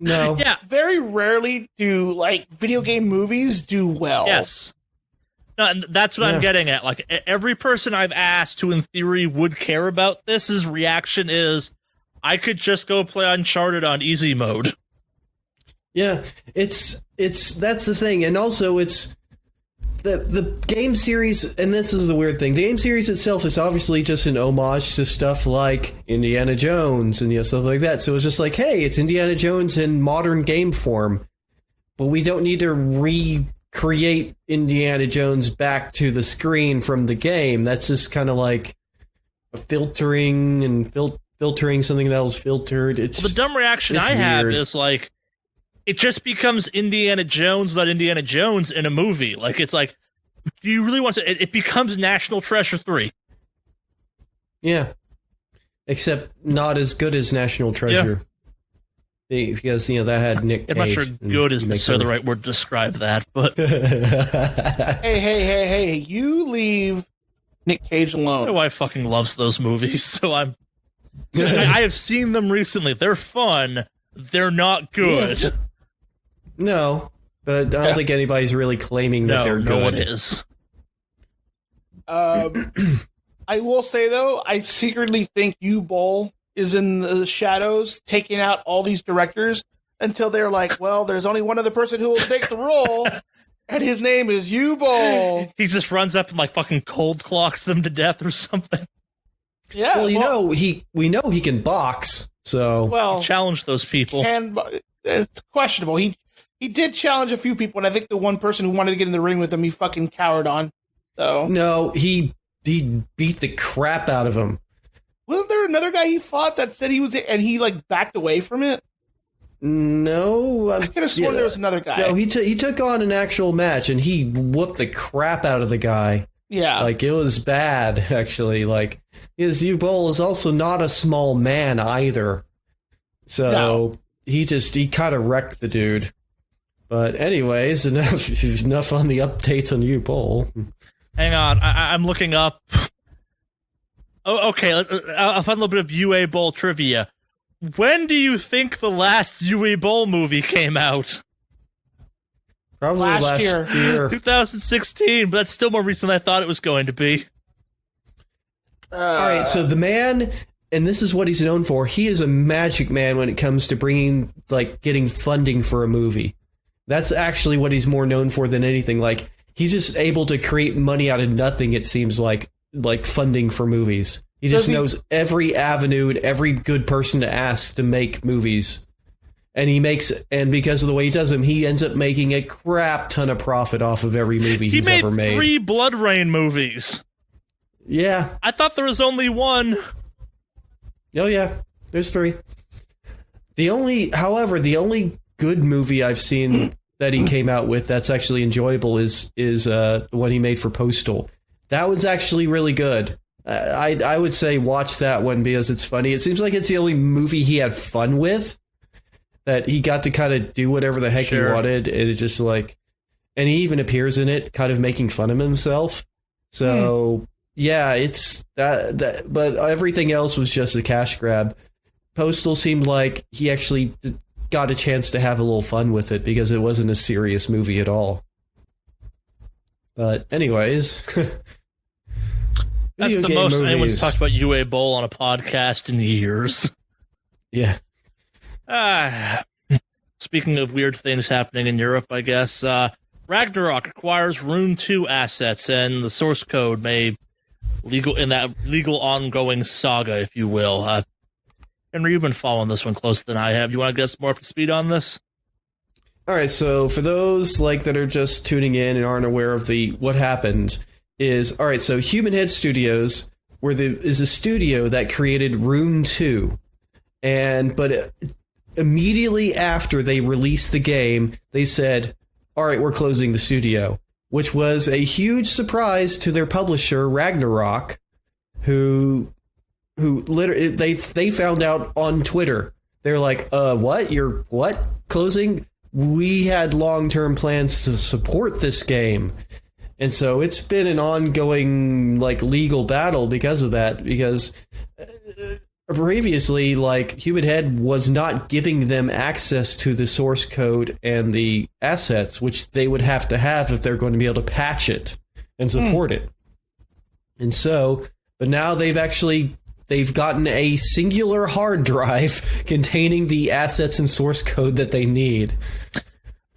No. Yeah, very rarely do like video game movies do well. Yes. No, and that's what I'm getting at. Like, every person I've asked who, in theory, would care about this, his reaction is, I could just go play Uncharted on easy mode. Yeah, it's that's the thing, and also it's the game series, and this is the weird thing. The game series itself is obviously just an homage to stuff like Indiana Jones and stuff like that. So it's just like, hey, it's Indiana Jones in modern game form, but we don't need to recreate Indiana Jones back to the screen from the game. That's just kind of like filtering and filtering something that was filtered. It's the dumb reaction I have is like, it just becomes Indiana Jones without Indiana Jones in a movie. Like, it's like, do you really want to... It becomes National Treasure 3. Yeah. Except not as good as National Treasure. Yeah. Because, that had Nick Cage. I'm not sure good is necessarily the right word to describe that, but... Hey, you leave Nick Cage alone. My wife fucking loves those movies, so I have seen them recently. They're fun. They're not good. Yeah. No, but I don't think anybody's really claiming that they're good. No one is. I will say, though, I secretly think U-Bowl is in the shadows taking out all these directors until they're like, well, there's only one other person who will take the role, and his name is U-Bowl. He just runs up and like fucking cold clocks them to death or something. Yeah. Well, we know he can box, so challenge those people. It's questionable. He did challenge a few people, and I think the one person who wanted to get in the ring with him, he fucking cowered on. So no, he beat the crap out of him. Wasn't there another guy he fought that said he was, and he like backed away from it? No, I could have sworn there was another guy. No, he took on an actual match, and he whooped the crap out of the guy. Yeah, like it was bad actually. Like his U-Bowl is also not a small man either, so he kind of wrecked the dude. But anyways, enough on the updates on U-Bowl. Hang on, I'm looking up. Oh, okay, I'll find a little bit of UA Bowl trivia. When do you think the last UA Bowl movie came out? Probably last year. 2016, but that's still more recent than I thought it was going to be. All right, so the man, and this is what he's known for, he is a magic man when it comes to getting funding for a movie. That's actually what he's more known for than anything. Like, he's just able to create money out of nothing, it seems like funding for movies. He just knows every avenue and every good person to ask to make movies. And because of the way he does them, he ends up making a crap ton of profit off of every movie he's ever made. He made 3 Blood Rain movies. Yeah. I thought there was only 1. Oh, yeah. There's 3. The only good movie I've seen that he came out with that's actually enjoyable is the one he made for Postal. That was actually really good. I would say watch that one because it's funny. It seems like it's the only movie he had fun with, that he got to kind of do whatever the heck he wanted. And it's just like, and he even appears in it kind of making fun of himself. So yeah, it's that, but everything else was just a cash grab. Postal seemed like he actually got a chance to have a little fun with it because it wasn't a serious movie at all. But anyways, that's the most anyone's talked about UA Bowl on a podcast in years. Yeah. Speaking of weird things happening in Europe, I guess, Ragnarok acquires Rune 2 assets, and the source code may legal ongoing saga, if you will. Henry, you've been following this one closer than I have. You want to get us more up to speed on this? All right, so for those that are just tuning in and aren't aware of what happened is, all right, so Human Head Studios is a studio that created Rune 2, but immediately after they released the game, they said, all right, we're closing the studio, which was a huge surprise to their publisher, Ragnarok, who literally they found out on Twitter. They're like, what? You're what? Closing? We had long-term plans to support this game. And so it's been an ongoing legal battle because of that, because previously Human Head was not giving them access to the source code and the assets, which they would have to have if they're going to be able to patch it and support it. And so, but now they've gotten a singular hard drive containing the assets and source code that they need.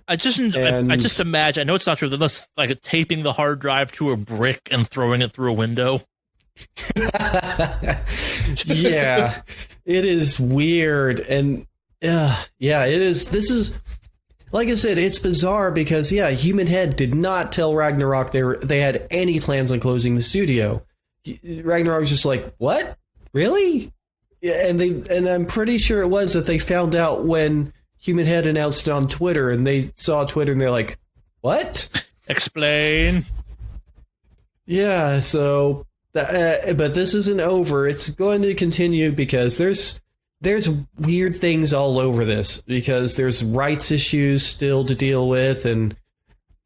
I just imagine, I know it's not true, they're like taping the hard drive to a brick and throwing it through a window. Yeah, it is weird. And yeah, it is. This is, like I said, it's bizarre because, Human Head did not tell Ragnarok they had any plans on closing the studio. Ragnarok was just like, what? Really? Yeah, and I'm pretty sure it was that they found out when Human Head announced it on Twitter, and they saw Twitter and they're like, what? Explain. Yeah, so, but this isn't over. It's going to continue because there's weird things all over this, because there's rights issues still to deal with, and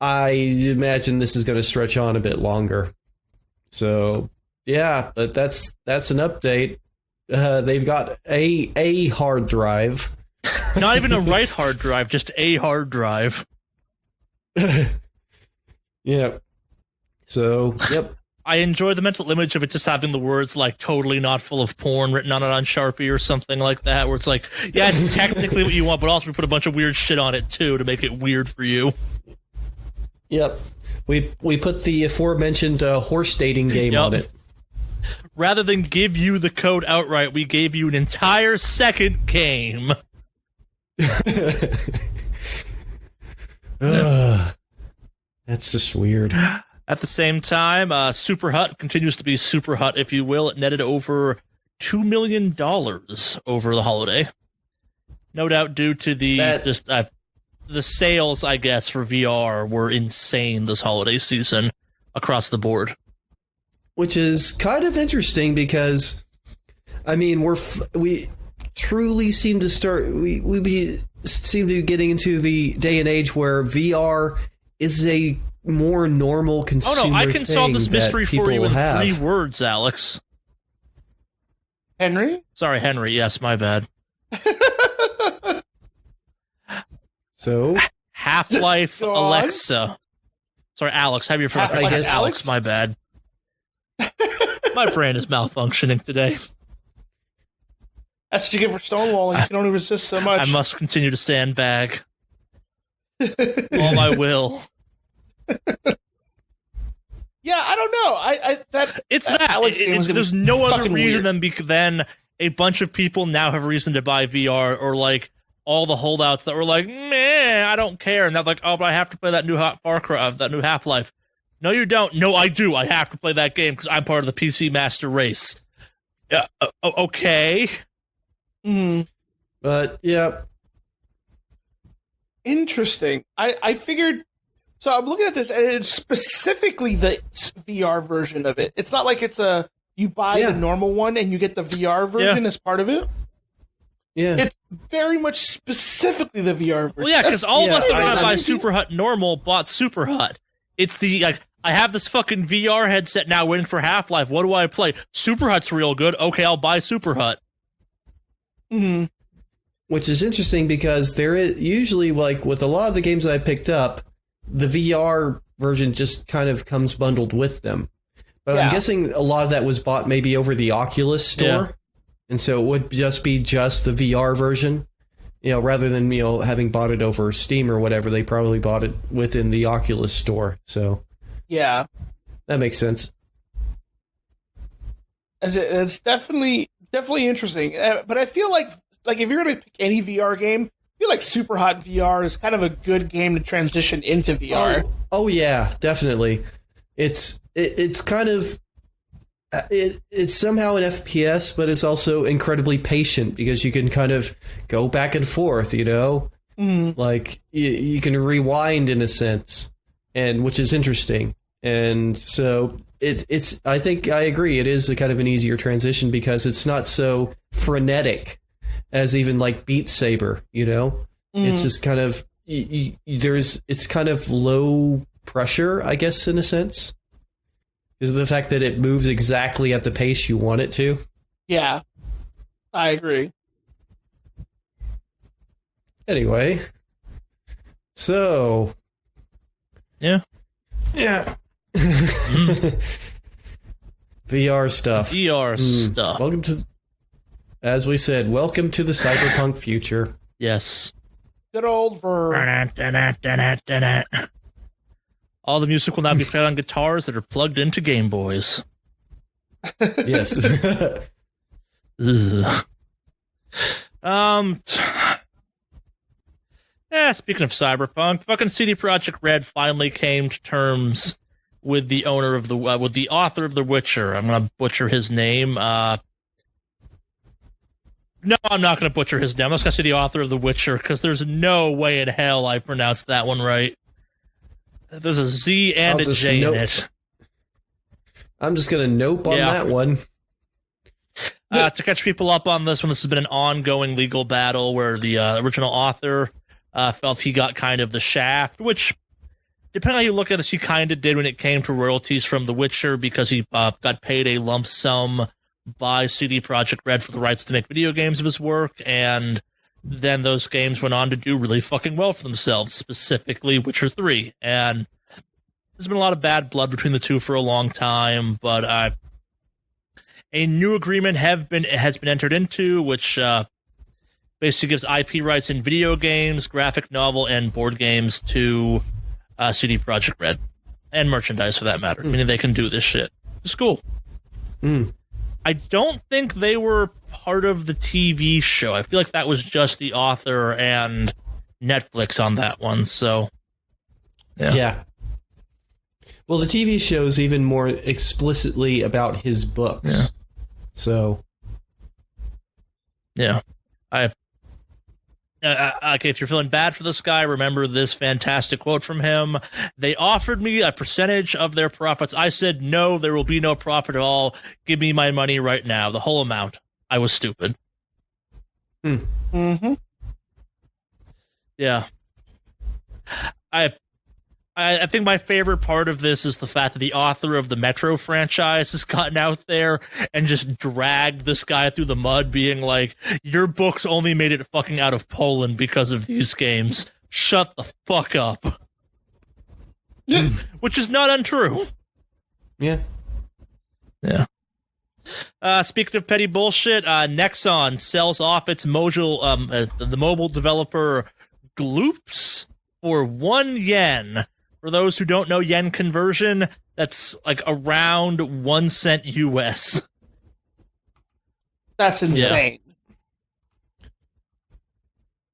I imagine this is going to stretch on a bit longer. So, yeah, but that's an update. They've got a hard drive. Not even a right hard drive, just a hard drive. Yeah. So, yep. I enjoy the mental image of it just having the words like "totally not full of porn" written on it on Sharpie or something like that, where it's like, yeah, it's technically what you want, but also we put a bunch of weird shit on it too to make it weird for you. Yep. We put the aforementioned horse dating game on it. Rather than give you the code outright, we gave you an entire second game. That's just weird. At the same time, Super Hut continues to be Super Hut, if you will. It netted over $2 million over the holiday. No doubt due to the sales, I guess, for VR were insane this holiday season across the board. Which is kind of interesting because, I mean, we truly seem to seem to be getting into the day and age where VR is a more normal consumer thing. Oh no, I can solve this mystery for you in 3 words, Alex. Henry? Sorry, Henry. Yes, my bad. So? Half-Life Alexa. Sorry, Alex. Have your friend. I guess Alex, my bad. My brain is malfunctioning today. That's what you get for stonewalling. You don't resist so much. I must continue to stand back. All my will. Yeah, I don't know. There's no other reason than a bunch of people now have reason to buy VR, or like all the holdouts that were like, man, I don't care, and they're like, oh, but I have to play that new Far Cry, that new Half-Life. No, you don't. No, I do. I have to play that game because I'm part of the PC master race. Okay. Mm-hmm. But, yeah. Interesting. I figured... So I'm looking at this, and it's specifically the VR version of it. It's not like it's you buy the normal one and you get the VR version as part of it. Yeah. It's very much specifically the VR version. Well, yeah, because all of us that are going to buy Super Hut normal bought Super Hut. It's the, like, I have this fucking VR headset now waiting for Half-Life. What do I play? Super Hut's real good. Okay, I'll buy Super Hut. Mm-hmm. Which is interesting because there is usually, like, with a lot of the games that I picked up, the VR version just kind of comes bundled with them. But I'm guessing a lot of that was bought maybe over the Oculus store. Yeah. And so it would just be just the VR version. You know, rather than, having bought it over Steam or whatever, they probably bought it within the Oculus store. So yeah, that makes sense. It's definitely interesting. But I feel like if you're going to pick any VR game, I feel like Super Hot VR is kind of a good game to transition into VR. Oh yeah, definitely. It's kind of it's somehow an FPS, but it's also incredibly patient because you can kind of go back and forth. Like you can rewind in a sense, and which is interesting. And so it's I think I agree. It is a kind of an easier transition because it's not so frenetic as even like Beat Saber, It's just kind of it's kind of low pressure, I guess, in a sense, because of the fact that it moves exactly at the pace you want it to. Yeah, I agree. Anyway, so yeah. VR stuff. Stuff. Welcome to, as we said, welcome to the cyberpunk future. Yes. Good old Verve. All the music will now be played on guitars that are plugged into Game Boys. Yes. Yeah, speaking of cyberpunk, fucking CD Projekt Red finally came to terms with the owner of with the author of The Witcher. I'm gonna butcher his name. No, I'm not gonna butcher his name. I'm just gonna say the author of The Witcher because there's no way in hell I pronounced that one right. There's a Z and a J in it. I'm just gonna nope on that one. To catch people up on this one, this has been an ongoing legal battle where the original author felt he got kind of the shaft, which, depending on how you look at this, he kind of did when it came to royalties from The Witcher because he got paid a lump sum by CD Projekt Red for the rights to make video games of his work, and then those games went on to do really fucking well for themselves, specifically Witcher 3. And there's been a lot of bad blood between the two for a long time, but a new agreement has been entered into, which basically gives IP rights in video games, graphic novel, and board games to CD Projekt Red, and merchandise for that matter. Meaning they can do this shit. It's cool. I don't think they were part of the TV show. I feel like that was just the author and Netflix on that one. So, yeah. Well, the TV show is even more explicitly about his books. Yeah. So, yeah. Okay, if you're feeling bad for this guy, remember this fantastic quote from him. They offered me a percentage of their profits. I said, no, there will be no profit at all. Give me my money right now, the whole amount. I was stupid. Mm-hmm. Yeah. I think my favorite part of this is the fact that the author of the Metro franchise has gotten out there and just dragged this guy through the mud, being like, your books only made it fucking out of Poland because of these games. Shut the fuck up. Yeah. Which is not untrue. Yeah. Yeah. Speaking of petty bullshit, Nexon sells off its the mobile developer Gloops for 1 yen. For those who don't know yen conversion, that's like around 1 cent US. That's insane.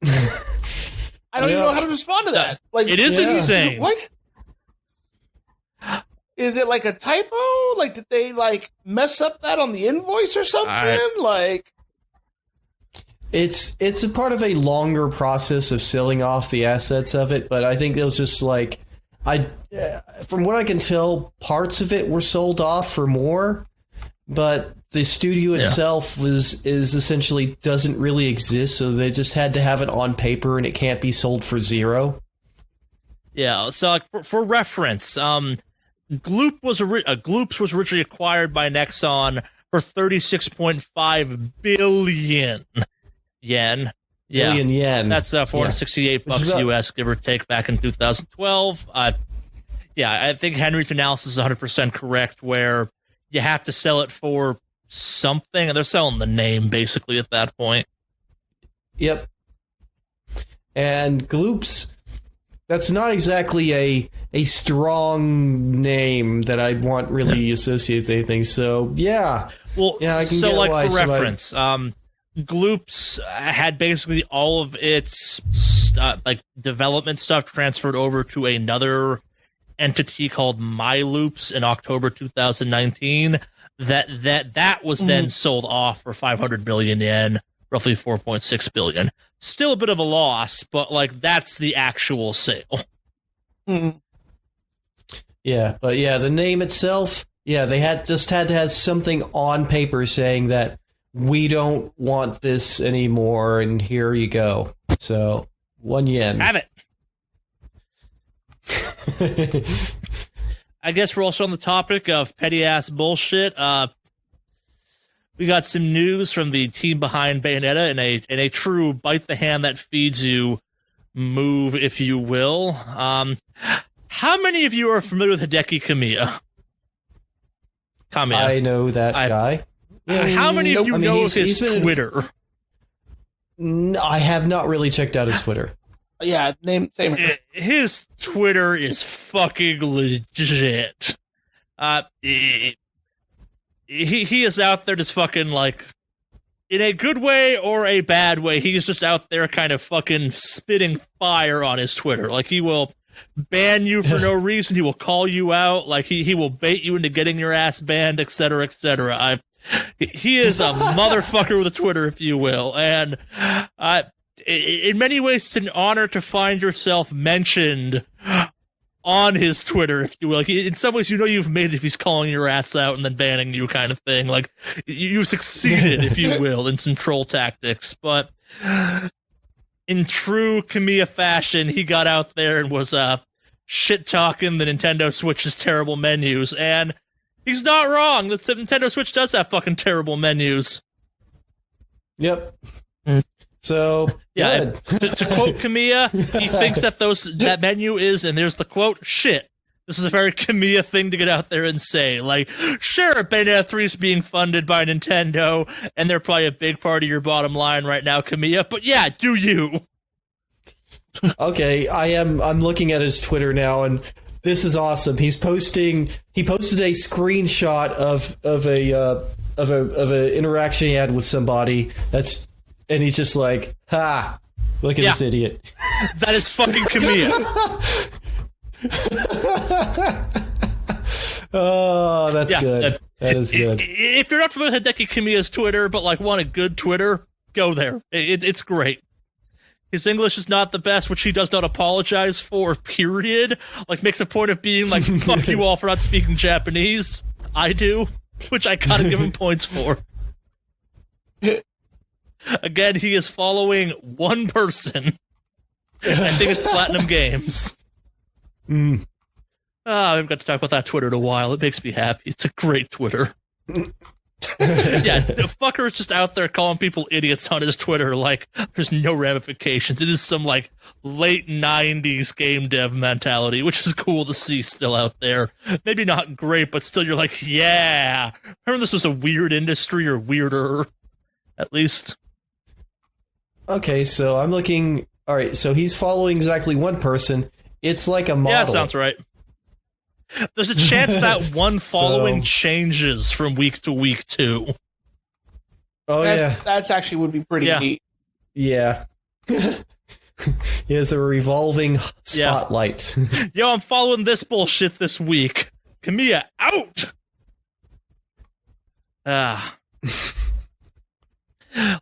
Yeah. I don't even know how to respond to that. Like, it is insane. What? Is it like a typo? Like, did they like mess up that on the invoice or something? Like, it's a part of a longer process of selling off the assets of it, but I think it was just like from what I can tell, parts of it were sold off for more, but the studio itself is essentially doesn't really exist, so they just had to have it on paper and it can't be sold for zero. Yeah, so like for reference, Gloops was originally acquired by Nexon for 36.5 billion yen. Yeah, billion yen. That's $468 US, give or take, back in 2012. I think Henry's analysis is 100% correct, where you have to sell it for something, and they're selling the name basically at that point. Yep. And Gloops, that's not exactly a strong name that I'd want really associated with anything. So yeah. Well, yeah, I can so get like why for reference, Gloops had basically all of its development stuff transferred over to another entity called MyLoops in October 2019. That was then sold off for 500 million yen, roughly 4.6 billion. Still a bit of a loss, but like that's the actual sale. Yeah, but yeah, the name itself, yeah, they had to have something on paper saying that we don't want this anymore, and here you go. So 1 yen. Have it. I guess we're also on the topic of petty ass bullshit. We got some news from the team behind Bayonetta in a true bite the hand that feeds you move, if you will. How many of you are familiar with Hideki Kamiya? I know that guy. Yeah, how many of you know of his Twitter? I have not really checked out his Twitter. Yeah, same. His Twitter is fucking legit. He is out there just fucking like, in a good way or a bad way, he's just out there kind of fucking spitting fire on his Twitter. Like, he will ban you for no reason. He will call you out. Like, he will bait you into getting your ass banned, etc., etc. He is a motherfucker with a Twitter, if you will. And in many ways, it's an honor to find yourself mentioned on his Twitter, if you will. Like, in some ways, you've made it if he's calling your ass out and then banning you kind of thing. Like, you succeeded, if you will, in some troll tactics. But in true Kamiya fashion, he got out there and was shit-talking the Nintendo Switch's terrible menus. And he's not wrong. The Nintendo Switch does have fucking terrible menus. Yep. So, yeah, to quote Kamiya, he thinks that that menu is, and there's the quote, shit. This is a very Kamiya thing to get out there and say. Like, sure, Bayonetta 3 is being funded by Nintendo, and they're probably a big part of your bottom line right now, Kamiya, but yeah, do you. Okay, I'm looking at his Twitter now, and this is awesome. He posted a screenshot of a interaction he had with somebody and he's just like, ha, look at this idiot. That is fucking Kamiya. Oh, that's good. That is good. If you're not familiar with Hideki Kamiya's Twitter, but like want a good Twitter, go there. It's great. His English is not the best, which he does not apologize for, period. Like, makes a point of being like, fuck you all for not speaking Japanese. I do, which I gotta give him points for. Again, he is following one person. I think it's Platinum Games. We've got to talk about that Twitter in a while. It makes me happy. It's a great Twitter. Yeah, the fucker is just out there calling people idiots on his Twitter like there's no ramifications. It is some like late 90s game dev mentality, which is cool to see still out there. Maybe not great, but still you're like, yeah. Remember this was a weird industry, or weirder, at least. Okay, so I'm looking. All right, so he's following exactly one person. It's like a model. Yeah, that sounds right. There's a chance that one following changes from week to week, too. Oh, That's actually would be pretty neat. Yeah. He has a revolving spotlight. Yo, I'm following this bullshit this week. Kamiya, out!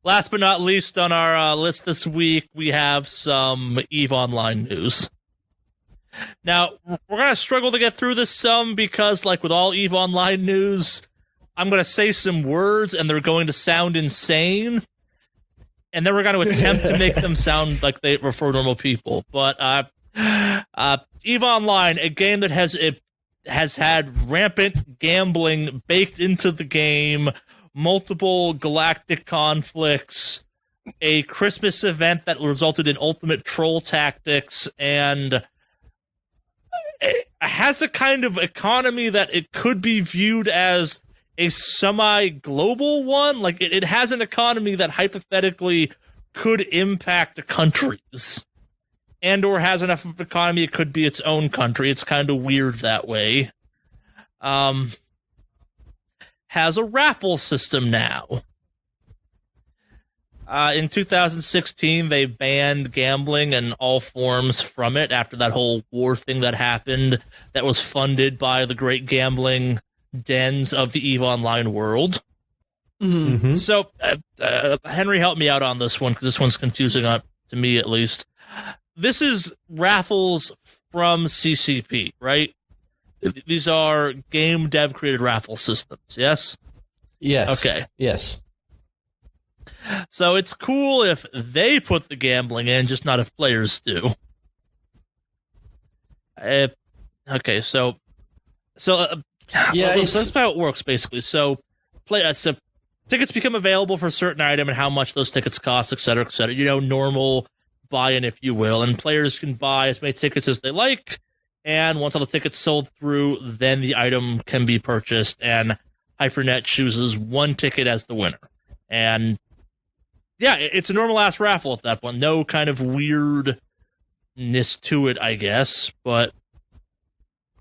Last but not least on our list this week, we have some EVE Online news. Now, we're going to struggle to get through this some because, like with all EVE Online news, I'm going to say some words and they're going to sound insane. And then we're going to attempt to make them sound like they refer to normal people. But EVE Online, a game that has had rampant gambling baked into the game, multiple galactic conflicts, a Christmas event that resulted in ultimate troll tactics, and it has a kind of economy that it could be viewed as a semi-global one. Like, it has an economy that hypothetically could impact countries, and or has enough of an economy it could be its own country. It's kind of weird that way. Has a raffle system now. In 2016, they banned gambling and all forms from it after that whole war thing that happened that was funded by the great gambling dens of the EVE Online world. Mm-hmm. So, Henry, help me out on this one, because this one's confusing to me, at least. This is raffles from CCP, right? These are game dev-created raffle systems, yes? Yes. Okay. Yes. So it's cool if they put the gambling in, just not if players do. Okay, so that's how it works, basically. So tickets become available for a certain item and how much those tickets cost, et cetera, normal buy-in, if you will. And players can buy as many tickets as they like, and once all the tickets sold through, then the item can be purchased, and HyperNet chooses one ticket as the winner. And yeah, it's a normal-ass raffle at that point. No kind of weirdness to it, I guess, but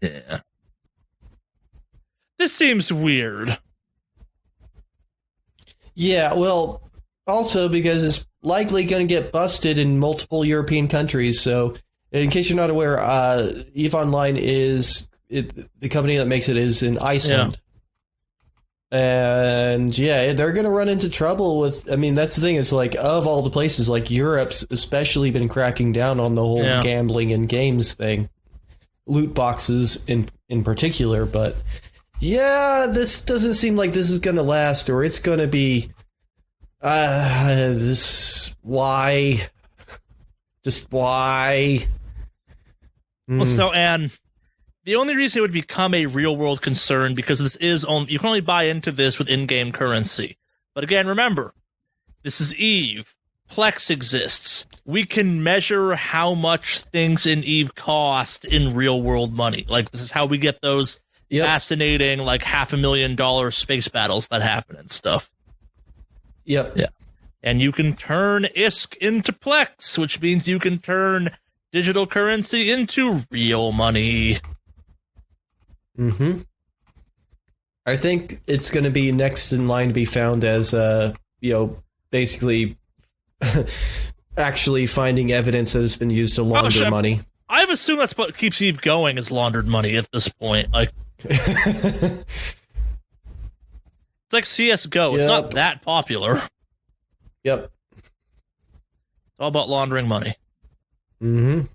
yeah. This seems weird. Yeah, well, also because it's likely going to get busted in multiple European countries. So, in case you're not aware, EVE Online the company that makes it is in Iceland. Yeah. And yeah, they're going to run into trouble with. I mean, that's the thing. It's like of all the places, like Europe's especially been cracking down on the whole gambling and games thing, loot boxes in particular, but. Yeah, this doesn't seem like this is going to last, or it's going to be, why? Just why? Well, so, and the only reason it would become a real-world concern, because this is only, you can only buy into this with in-game currency. But again, remember, this is EVE. Plex exists. We can measure how much things in EVE cost in real-world money. Like, this is how we get those fascinating, like, $500,000 space battles that happen and stuff. Yep. Yeah. And you can turn ISK into Plex, which means you can turn digital currency into real money. Mm-hmm. I think it's going to be next in line to be found as, basically actually finding evidence that has been used to launder money. I've assumed that's what keeps EVE going, is laundered money at this point. Like, it's like CSGO. It's not that popular. Yep. It's all about laundering money. Mm-hmm.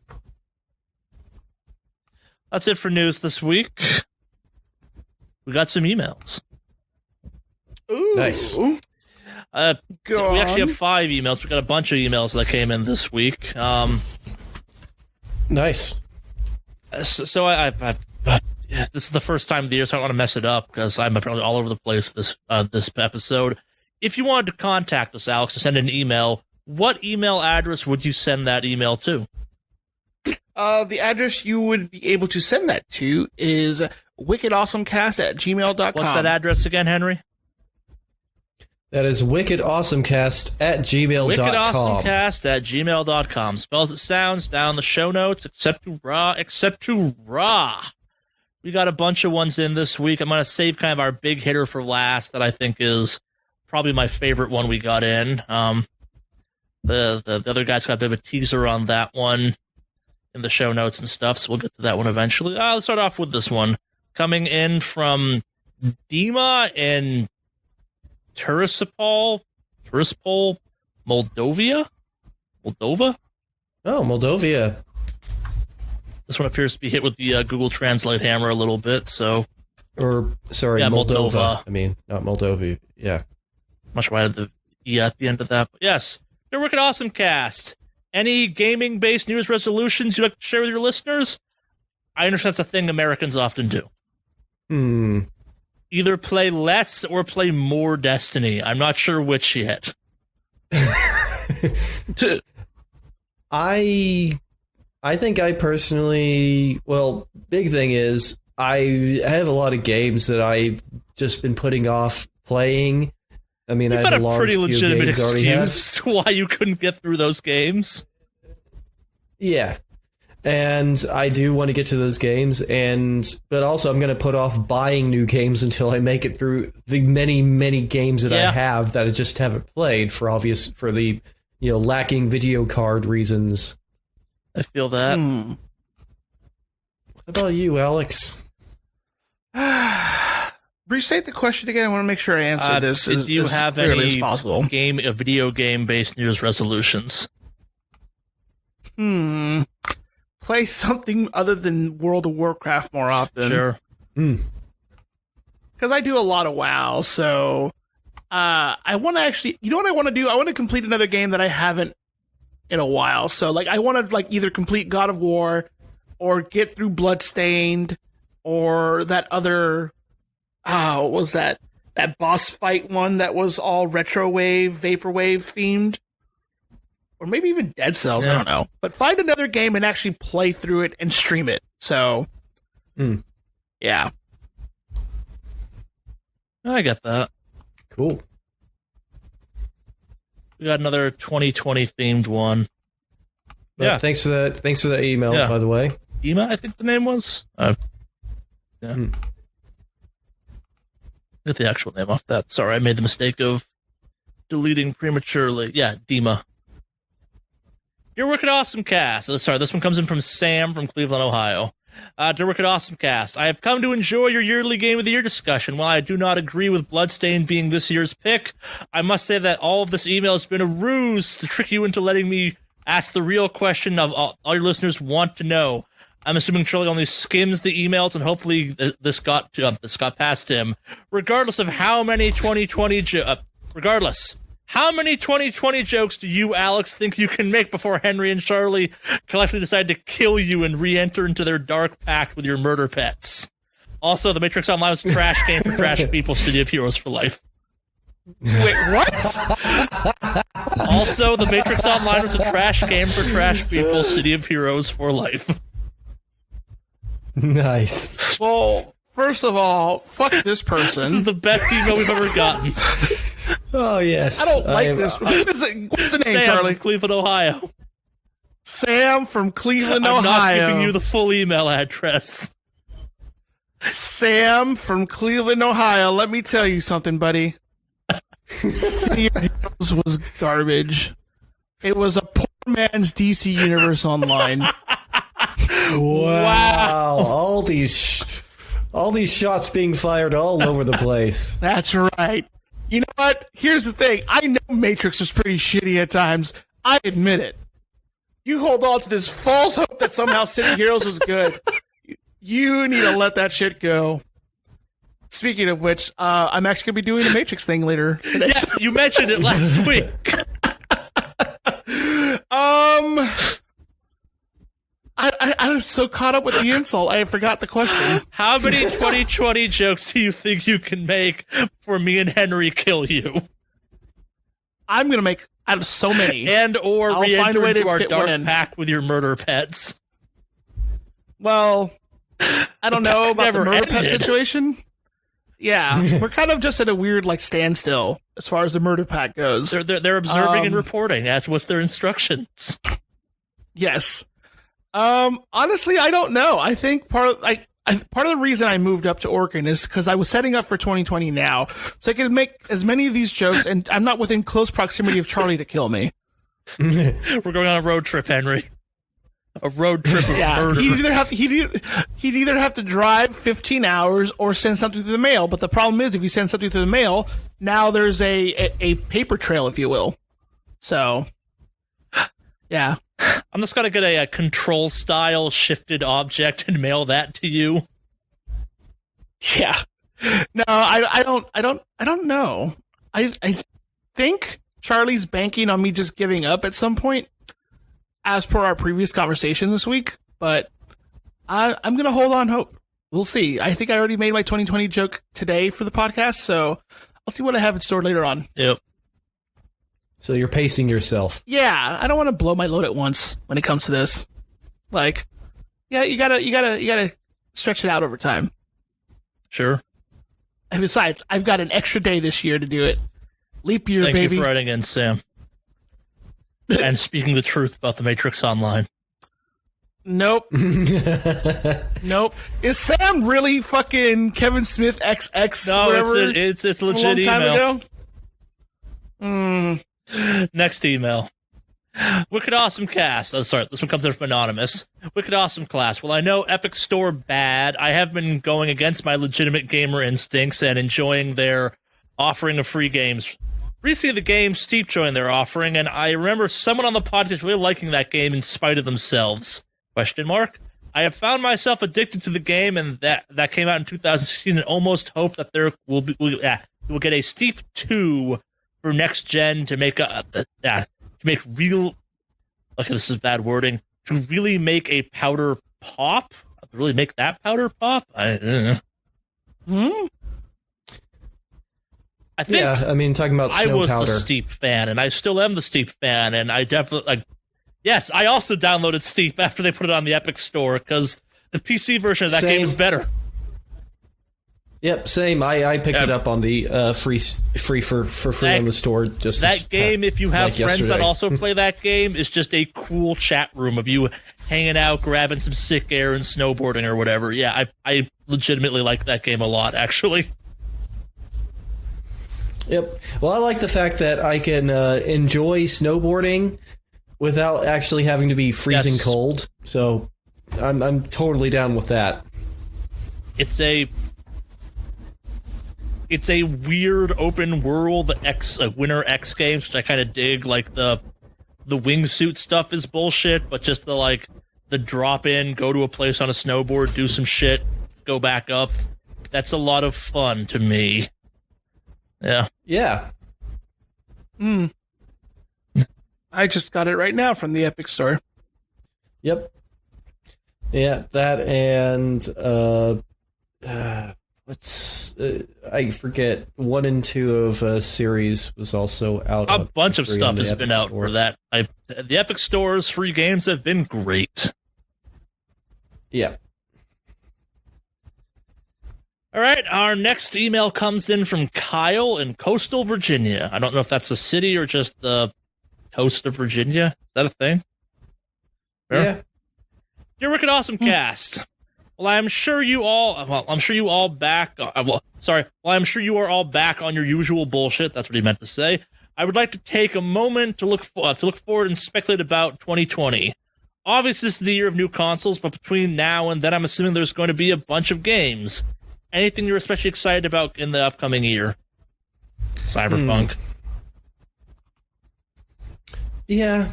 That's it for news this week. We got some emails. Ooh. Nice. We actually have 5 emails. We got a bunch of emails that came in this week. Nice. So this is the first time of the year, so I don't want to mess it up because I'm apparently all over the place this episode. If you wanted to contact us, Alex, to send an email, what email address would you send that email to? The address you would be able to send that to is wickedawesomecast@gmail.com. What's that address again, Henry? That is wickedawesomecast@gmail.com. Wickedawesomecast@gmail.com. Spells it sounds down the show notes, except to raw. We got a bunch of ones in this week. I'm going to save kind of our big hitter for last that I think is probably my favorite one we got in. The other guys got a bit of a teaser on that one in the show notes and stuff, so we'll get to that one eventually. Let's start off with this one. Coming in from Dima in Tiraspol, Moldova? Oh, Moldova. This one appears to be hit with the Google Translate hammer a little bit, so... Moldova. I mean, not Moldova. Yeah. Much right at the E at the end of that. But yes, you're working Awesomecast. Any gaming-based news resolutions you'd like to share with your listeners? I understand that's a thing Americans often do. Either play less or play more Destiny. I'm not sure which yet. I think I personally, well, big thing is I have a lot of games that I've just been putting off playing. I mean, You've I have had a a pretty legitimate excuse as to why you couldn't get through those games. Yeah. And I do want to get to those games, but also I'm going to put off buying new games until I make it through the many, many games that I have that I just haven't played for the lacking video card reasons. I feel that. How about you, Alex? Restate the question again. I want to make sure I answer this. Do you have any video game-based news resolutions? Play something other than World of Warcraft more often. Sure. Because I do a lot of WoW, so I want to actually... You know what I want to do? I want to complete another game that I haven't in a while. So, like, I want to either complete God of War or get through Bloodstained or that other... what was that? That boss fight one that was all retrowave, vaporwave themed? Or maybe even Dead Cells, I don't know. But find another game and actually play through it and stream it. So, yeah. I get that. Cool. We got another 2020 themed one. Yeah. Thanks for that. Thanks for that email, by the way. Ema, I think the name was. Get the actual name off that. Sorry, I made the mistake of deleting prematurely. Yeah, Dima. Dear Work at Awesomecast. Sorry, this one comes in from Sam from Cleveland, Ohio. Dear Work at Awesomecast. I have come to enjoy your yearly Game of the Year discussion. While I do not agree with Bloodstained being this year's pick, I must say that all of this email has been a ruse to trick you into letting me ask the real question of all your listeners want to know. I'm assuming Charlie only skims the emails, and hopefully this got past him. Regardless of how many 2020 how many 2020 jokes do you, Alex, think you can make before Henry and Charlie collectively decide to kill you and re-enter into their dark pact with your murder pets? Also, The Matrix Online was a trash game for trash people, City of Heroes for life. Wait, what? Also, The Matrix Online was a trash game for trash people, City of Heroes for life. Nice. Well, first of all, fuck this person. This is the best email we've ever gotten. Oh, yes. I don't like this. What's the name, Sam, Charlie? Cleveland, Ohio. Sam from Cleveland, I'm Ohio. not giving you the full email address. Sam from Cleveland, Ohio. Let me tell you something, buddy. City of Heroes was garbage. It was a poor man's DC Universe Online. Wow. All these shots being fired all over the place. That's right. You know what? Here's the thing. I know Matrix was pretty shitty at times. I admit it. You hold on to this false hope that somehow City of Heroes was good. You need to let that shit go. Speaking of which, I'm actually going to be doing the Matrix thing later today. Yes, you mentioned it last week. I was so caught up with the insult, I forgot the question. How many 2020 jokes do you think you can make for me and Henry kill you? I'm going to make out of so many. And or I'll re-enter find a way to into our fit one dark in. pact with your murder pets. Well, I don't know about the never murder pet ended. situation. Yeah, we're kind of just at a weird standstill as far as the murder pack goes. They're observing and reporting, as was their instructions. Yes. Honestly, I don't know. I think part of the reason I moved up to Orkin is because I was setting up for 2020 now, so I could make as many of these jokes, and I'm not within close proximity of Charlie to kill me. We're going on a road trip, Henry. A road trip of murder. He'd either have to drive 15 hours or send something through the mail. But the problem is, if you send something through the mail, now there's a paper trail, if you will. So, yeah. I'm just gonna get a control style shifted object and mail that to you. Yeah. No, I don't know. I think Charlie's banking on me just giving up at some point, as per our previous conversation this week, but I'm going to hold on hope. We'll see. I think I already made my 2020 joke today for the podcast, so I'll see what I have in store later on. Yep. So you're pacing yourself. Yeah, I don't want to blow my load at once when it comes to this. Yeah, you gotta stretch it out over time. Sure. And besides, I've got an extra day this year to do it. Leap year, Thank baby. you for writing in, Sam. And speaking the truth about the Matrix Online. Nope. Nope. Is Sam really fucking Kevin Smith XX? No, whatever, it's a a legit long time email. ago? Next email. Wicked Awesome Cast. Oh, sorry, this one comes in from Anonymous. Wicked Awesome Class. Well, I know Epic Store bad. I have been going against my legitimate gamer instincts and enjoying their offering of free games. Recently, the game Steep joined their offering, and I remember someone on the podcast really liking that game in spite of themselves. ? I have found myself addicted to the game, and that came out in 2016, and almost hope that there we'll get a Steep 2 for next gen to make real. Okay, this is bad wording. To really make a powder pop, really make that powder pop. I think. Yeah, I mean, talking about snow I was powder. the Steep fan, and I still am the Steep fan, and I definitely yes, I also downloaded Steep after they put it on the Epic Store because The PC version of that game is better. Yep, same. I picked it up on the free for free on the store. Just that game, if you have friends yesterday. that also play that game, is just a cool chat room of you hanging out, grabbing some sick air, and snowboarding or whatever. Yeah, I legitimately like that game a lot, actually. Yep. Well, I like the fact that I can enjoy snowboarding without actually having to be freezing cold. So I'm totally down with that. It's a weird open world Winter X games, which I kind of dig. Like the wingsuit stuff is bullshit, but just the drop in, go to a place on a snowboard, do some shit, go back up. That's a lot of fun to me. Yeah. Yeah. I just got it right now from the Epic Store. Yep. Yeah, that and I forget, 1 and 2 of a series was also out. A bunch of stuff has been out Store. for that. The Epic Store's free games have been great. Yeah. All right, our next email comes in from Kyle in Coastal Virginia. I don't know if that's a city or just the coast of Virginia. Is that a thing? Sure. Yeah. Dear Rick and Awesomecast. Well, I'm sure you are all back on your usual bullshit. That's what he meant to say. I would like to take a moment to look forward and speculate about 2020. Obviously, this is the year of new consoles, but between now and then, I'm assuming there's going to be a bunch of games. Anything you're especially excited about in the upcoming year? Cyberpunk. Yeah.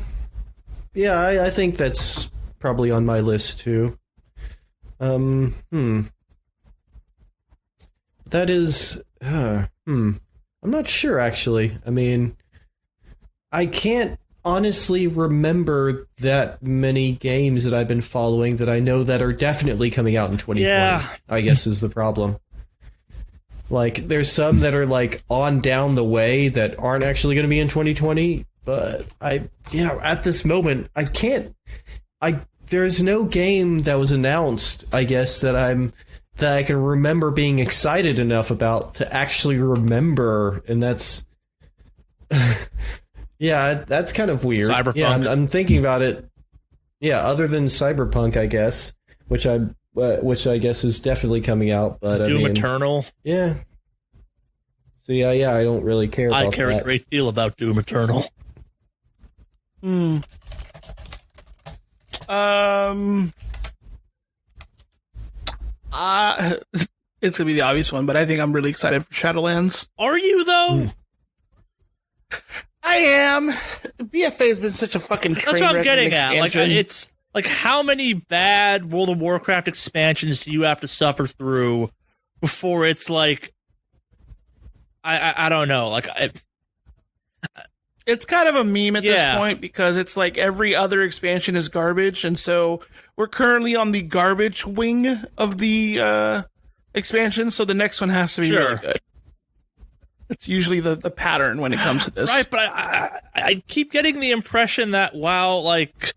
Yeah, I think that's probably on my list too. That is I'm not sure actually. I mean, I can't honestly remember that many games that I've been following that I know that are definitely coming out in 2020. Yeah. I guess is the problem. Like, there's some that are like on down the way that aren't actually going to be in 2020, but at this moment there's no game that was announced, I guess, that I can remember being excited enough about to actually remember, and that's yeah, that's kind of weird. Cyberpunk. Yeah, I'm thinking about it. Yeah, other than Cyberpunk, I guess, which I guess is definitely coming out, but Doom Eternal. Yeah. See, yeah, I don't really care about that. I care a great deal about Doom Eternal. It's gonna be the obvious one, but I think I'm really excited for Shadowlands. Are you though? I am. BFA has been such a fucking train That's what I'm wreck getting of an at. Like, expansion. it's like, how many bad World of Warcraft expansions do you have to suffer through before it's like, I don't know, like, it's kind of a meme at this point because it's like every other expansion is garbage, and so we're currently on the garbage wing of the expansion, so the next one has to be really good. It's usually the pattern when it comes to this. Right, but I keep getting the impression that while, like,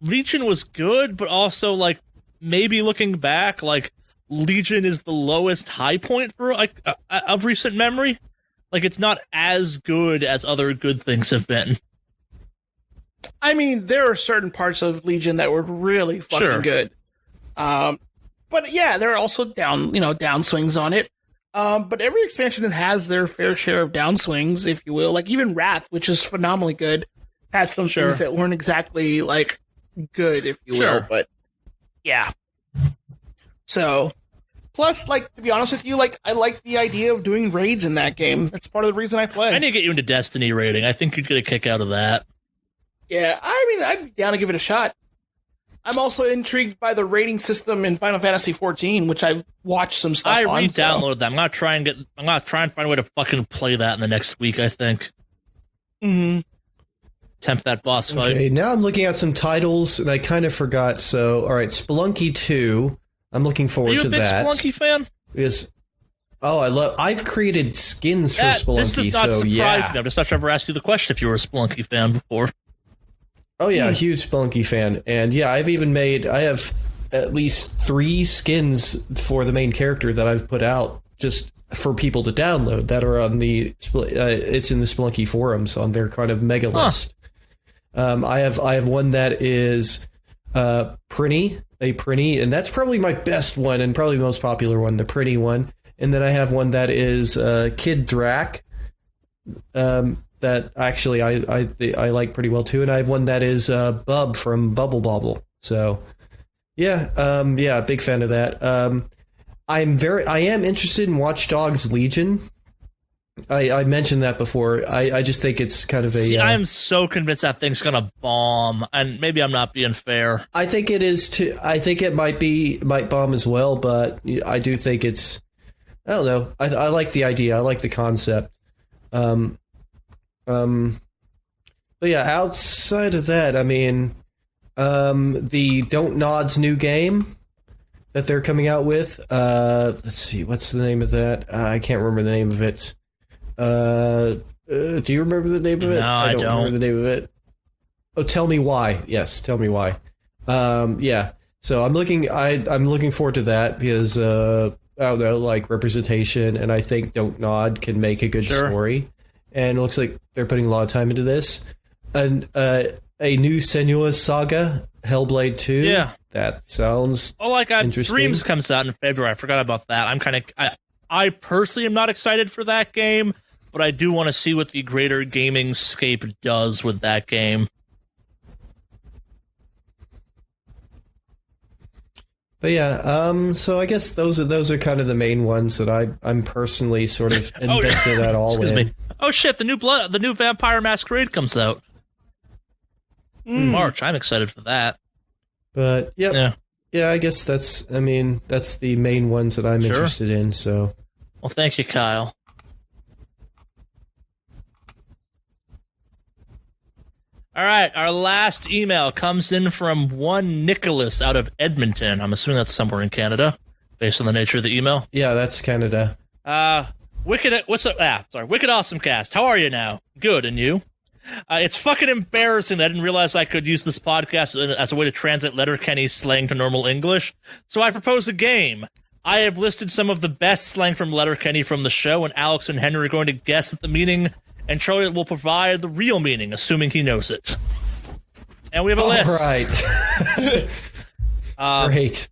Legion was good, but also, like, maybe looking back, like, Legion is the lowest high point for, like, of recent memory. Like, it's not as good as other good things have been. I mean, there are certain parts of Legion that were really fucking good. But yeah, there are also downswings on it. But every expansion has their fair share of downswings, if you will. Like, even Wrath, which is phenomenally good, had some things that weren't exactly, like, good, if you will. But, yeah. So, plus, like, to be honest with you, like, I like the idea of doing raids in that game. That's part of the reason I play. I need to get you into Destiny raiding. I think you'd get a kick out of that. Yeah, I mean, I'd be down to give it a shot. I'm also intrigued by the rating system in Final Fantasy XIV, which I've watched some stuff on. I re-downloaded that. I'm gonna try and find a way to fucking play that in the next week, I think. Tempt that boss fight. Okay, now I'm looking at some titles, and I kind of forgot. So, all right, Spelunky 2. I'm looking forward to that. Are you a big Spelunky fan? Because, I've created skins for Spelunky, this does not surprise me. I'm just not sure I've ever asked you the question if you were a Spelunky fan before. Oh yeah, huge Spelunky fan, and yeah, I have at least 3 skins for the main character that I've put out just for people to download that are on the it's in the Spelunky forums on their kind of mega list. I have one that is Prinny, and that's probably my best one and probably the most popular one, the Prinny one. And then I have one that is Kid Drac, that actually I like pretty well too. And I have one that is Bub from Bubble Bobble. So yeah, big fan of that. I am interested in Watch Dogs Legion. I mentioned that before. I just think it's kind of a. See, I am so convinced that thing's gonna bomb, and maybe I'm not being fair. I think it is too. I think it might bomb as well, but I do think it's. I don't know. I like the idea. I like the concept. But yeah, outside of that, I mean, the Don't Nod's new game that they're coming out with. Let's see, what's the name of that? I can't remember the name of it. Do you remember the name of it? No, I don't remember the name of it. Oh, Tell Me Why. Yes, Tell Me Why. Yeah. So I'm looking forward to that because I don't know, like representation, and I think Don't Nod can make a good story. And it looks like they're putting a lot of time into this. And a new Senua's Saga, Hellblade 2. Yeah. That sounds interesting. Dreams comes out in February. I forgot about that. I personally am not excited for that game, but I do want to see what the greater gaming scape does with that game. But yeah, so I guess those are kind of the main ones that I'm personally sort of invested at all in. Me. Oh shit! The new Vampire Masquerade comes out in March. I'm excited for that. But yeah, I guess that's the main ones that I'm interested in. So, well, thank you, Kyle. All right, our last email comes in from one Nicholas out of Edmonton. I'm assuming that's somewhere in Canada, based on the nature of the email. Yeah, that's Canada. Wicked Awesomecast. How are you now? Good, and you? It's fucking embarrassing that I didn't realize I could use this podcast as a way to translate Letterkenny slang to normal English. So I propose a game. I have listed some of the best slang from Letterkenny from the show, and Alex and Henry are going to guess at the meaning, and Charlie will provide the real meaning, assuming he knows it. And we have a list. All right. Great.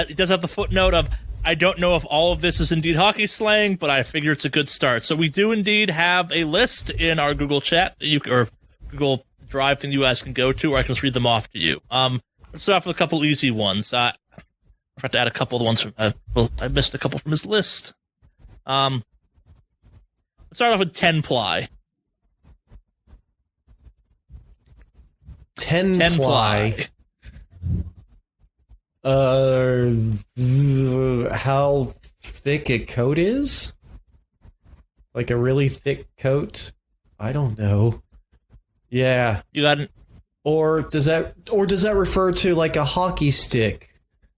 He does have the footnote of, I don't know if all of this is indeed hockey slang, but I figure it's a good start. So we do indeed have a list in our Google chat, or Google Drive thing you guys can go to, or I can just read them off to you. Let's start off with a couple easy ones. I forgot to add a couple of the ones from, I missed a couple from his list. Let's start off with 10-ply. 10-ply. How thick a coat is? Like a really thick coat? I don't know. Yeah. You got it. Or does that refer to like a hockey stick?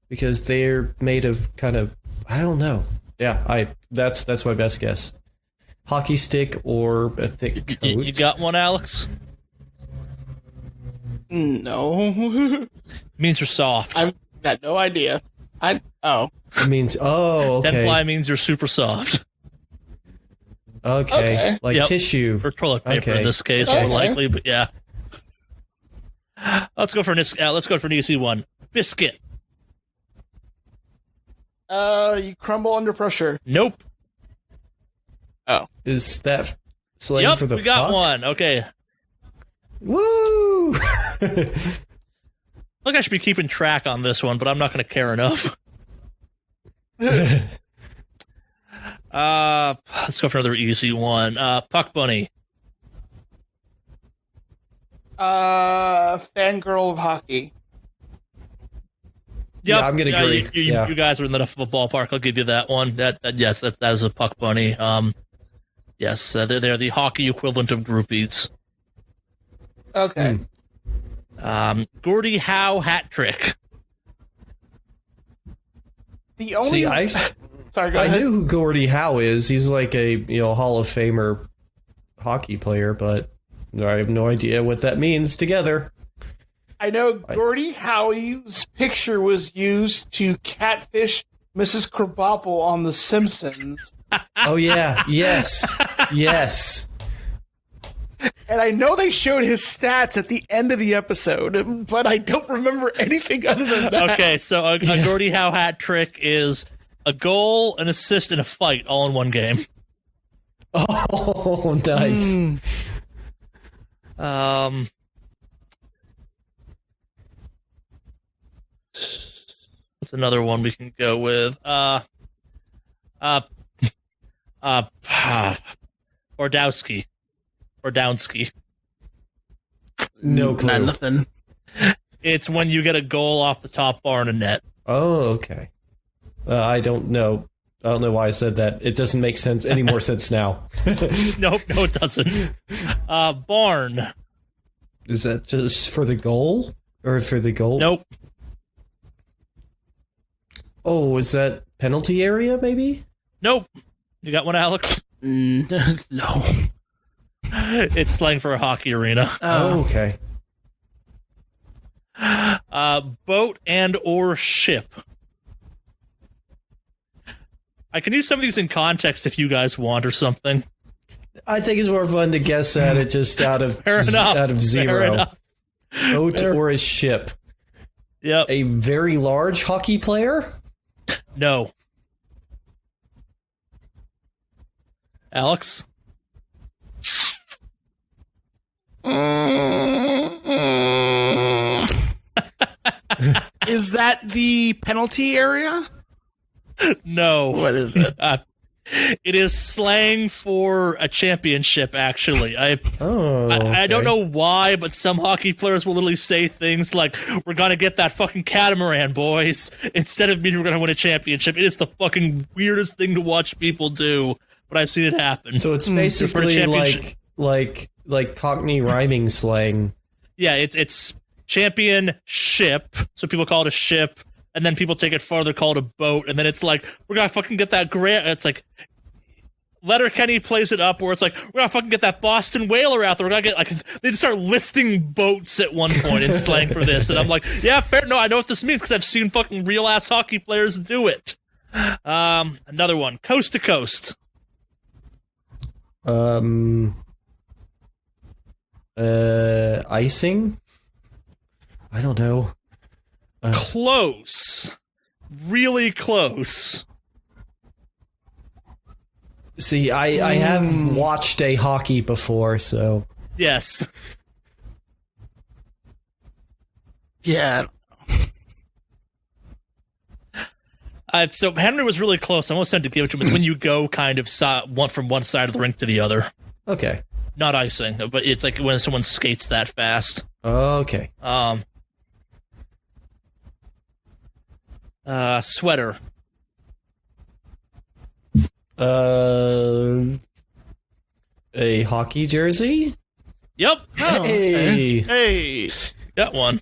Because they're made of kind of, I don't know. Yeah, that's my best guess. Hockey stick or a thick coat. You got one, Alex? No. Means you're soft. I've got no idea. It means, okay. 10-ply means you're super soft. Okay. Like tissue. Or toilet paper in this case, more likely, but yeah. Let's go for an easy one. Biscuit. You crumble under pressure. Nope. Oh. Is that slang for the we got puck? one. Okay. Woo! Look, I should be keeping track on this one, but I'm not going to care enough. Let's go for another easy one. Puck bunny. Fangirl of hockey. Yep. Yeah, I'm going to agree. You guys are in the ballpark. I'll give you that one. That is a puck bunny. Yes, they're the hockey equivalent of groupies. Okay. Gordie Howe hat trick. The only sorry, go ahead. I knew who Gordie Howe is. He's like a Hall of Famer hockey player, but I have no idea what that means together. I know Gordie Howe's picture was used to catfish Mrs. Krabappel on The Simpsons. Oh, yeah. Yes. And I know they showed his stats at the end of the episode, but I don't remember anything other than that. Okay, so a Gordie Howe hat trick is a goal, an assist, and a fight all in one game. Oh, nice. What's another one we can go with? Ordowski. No clue. Nothing. It's when you get a goal off the top bar in a net. Oh, okay. I don't know. I don't know why I said that. It doesn't make sense. Any more sense now. No, it doesn't. Barn. Is that just for the goal? Or for the goal? Nope. Oh, is that penalty area, maybe? Nope. You got one, Alex? No. It's slang for a hockey arena. Oh, okay. Boat and or ship. I can use some of these in context if you guys want or something. I think it's more fun to guess at it just out of zero. Boat or a ship. Yep. A very large hockey player? No. Alex? Is that the penalty area? No. What is it? It is slang for a championship, actually. I don't know why, but some hockey players will literally say things like, "We're gonna get that fucking catamaran, boys," instead of meaning we're gonna win a championship. It is the fucking weirdest thing to watch people do, but I've seen it happen. So it's basically like Cockney rhyming slang. Yeah, it's championship, so people call it a ship. And then people take it farther, call it a boat, and then it's like, we're gonna fucking get that It's like, Letterkenny plays it up where it's like, we're gonna fucking get that Boston Whaler out there. We're gonna get, like, they just start listing boats at one point in slang for this. And I'm like, yeah, fair. No, I know what this means because I've seen fucking real ass hockey players do it. Another one, coast to coast. Icing? I don't know. Close. Really close. See, I have watched a hockey before, so... Yes. Yeah. So Henry was really close. I almost had to give it to him. It's when you go kind of from one side of the rink to the other. Okay. Not icing, but it's like when someone skates that fast. Okay. Sweater. A hockey jersey? Yep. Oh, Hey. Hey. Got one.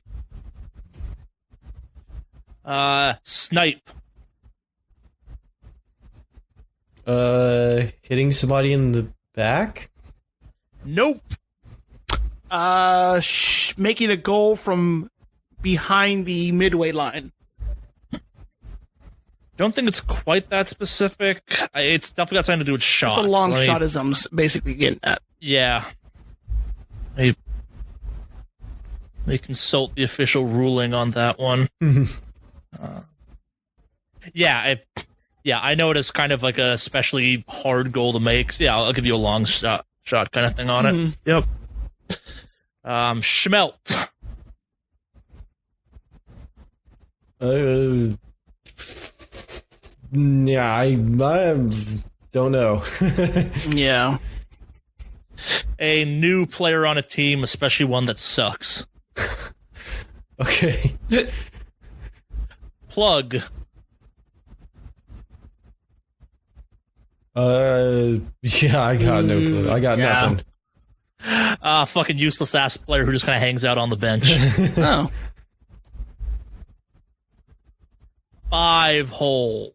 Snipe. Hitting somebody in the back? Nope. Making a goal from behind the midway line. Don't think it's quite that specific. It's definitely got something to do with shots. It's a long shot, as I'm basically getting at. Yeah. They consult the official ruling on that one. Yeah, I know it is kind of like an especially hard goal to make. Yeah, I'll give you a long shot kind of thing on it. Yep. Schmelt. Yeah, I don't know. Yeah. A new player on a team, especially one that sucks. Okay. Plug. Yeah, I got no clue. I got nothing. Fucking useless ass player who just kind of hangs out on the bench. Oh. 5-hole.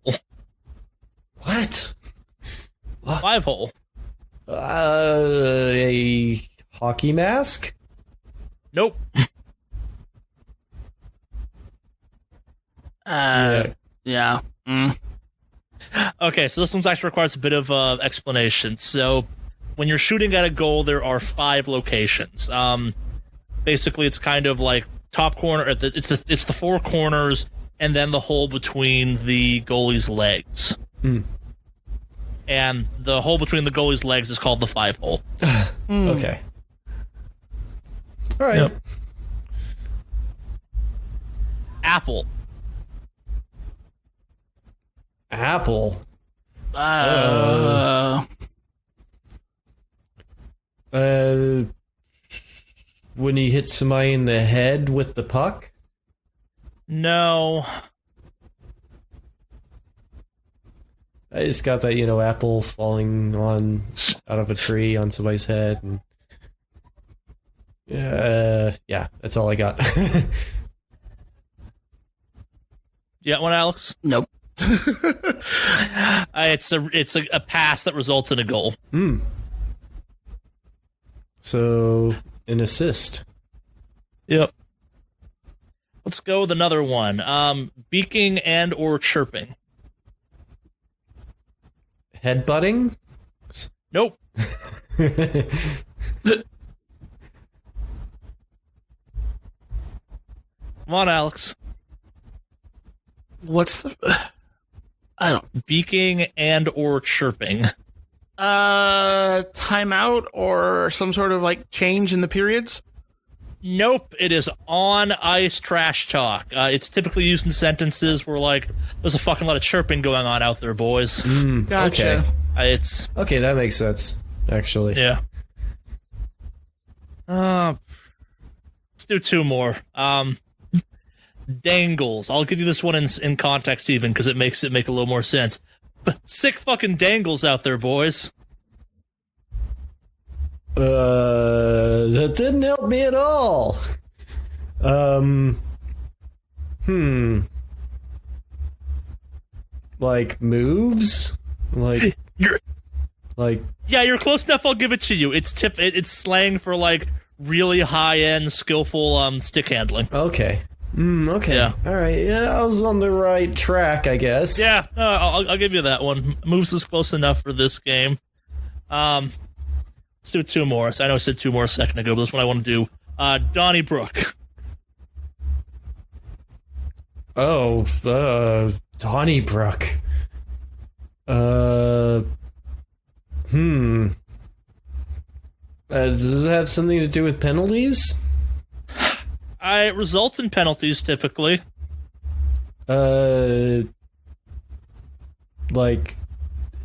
What? 5-hole. A hockey mask? Nope. Yeah. Okay, so this one's actually requires a bit of explanation. So, when you're shooting at a goal, there are 5 locations. Basically, it's kind of like top corner. It's the 4 corners, and then the hole between the goalie's legs. And the hole between the goalie's legs is called the 5-hole. Okay. All right. Yep. Apple. When he hits somebody in the head with the puck? No. I just got that, apple falling out of a tree on somebody's head. And yeah, that's all I got. You got one, Alex? Nope. It's a pass that results in a goal. So, an assist. Yep. Let's go with another one. Beaking and or chirping. Headbutting? Nope. Come on, Alex. What's the... I don't... Beaking and or chirping. Timeout or some sort of, change in the periods? Nope, it is on ice trash talk. It's typically used in sentences where, there's a fucking lot of chirping going on out there, boys. Gotcha. Okay. It's... Okay, that makes sense, actually. Yeah. Let's do 2 more. Dangles. I'll give you this one in context even, because it makes it make a little more sense. But sick fucking dangles out there, boys. That didn't help me at all. Like moves? Yeah, you're close enough, I'll give it to you. It's slang for, really high-end, skillful, stick handling. Okay. Okay. Yeah. All right. Yeah, I was on the right track, I guess. Yeah, I'll give you that one. Moves is close enough for this game. Let's do 2 more. So I know I said 2 more a second ago, but this one I want to do. Donnybrook. Oh, Donnybrook. Does it have something to do with penalties? It results in penalties, typically. Is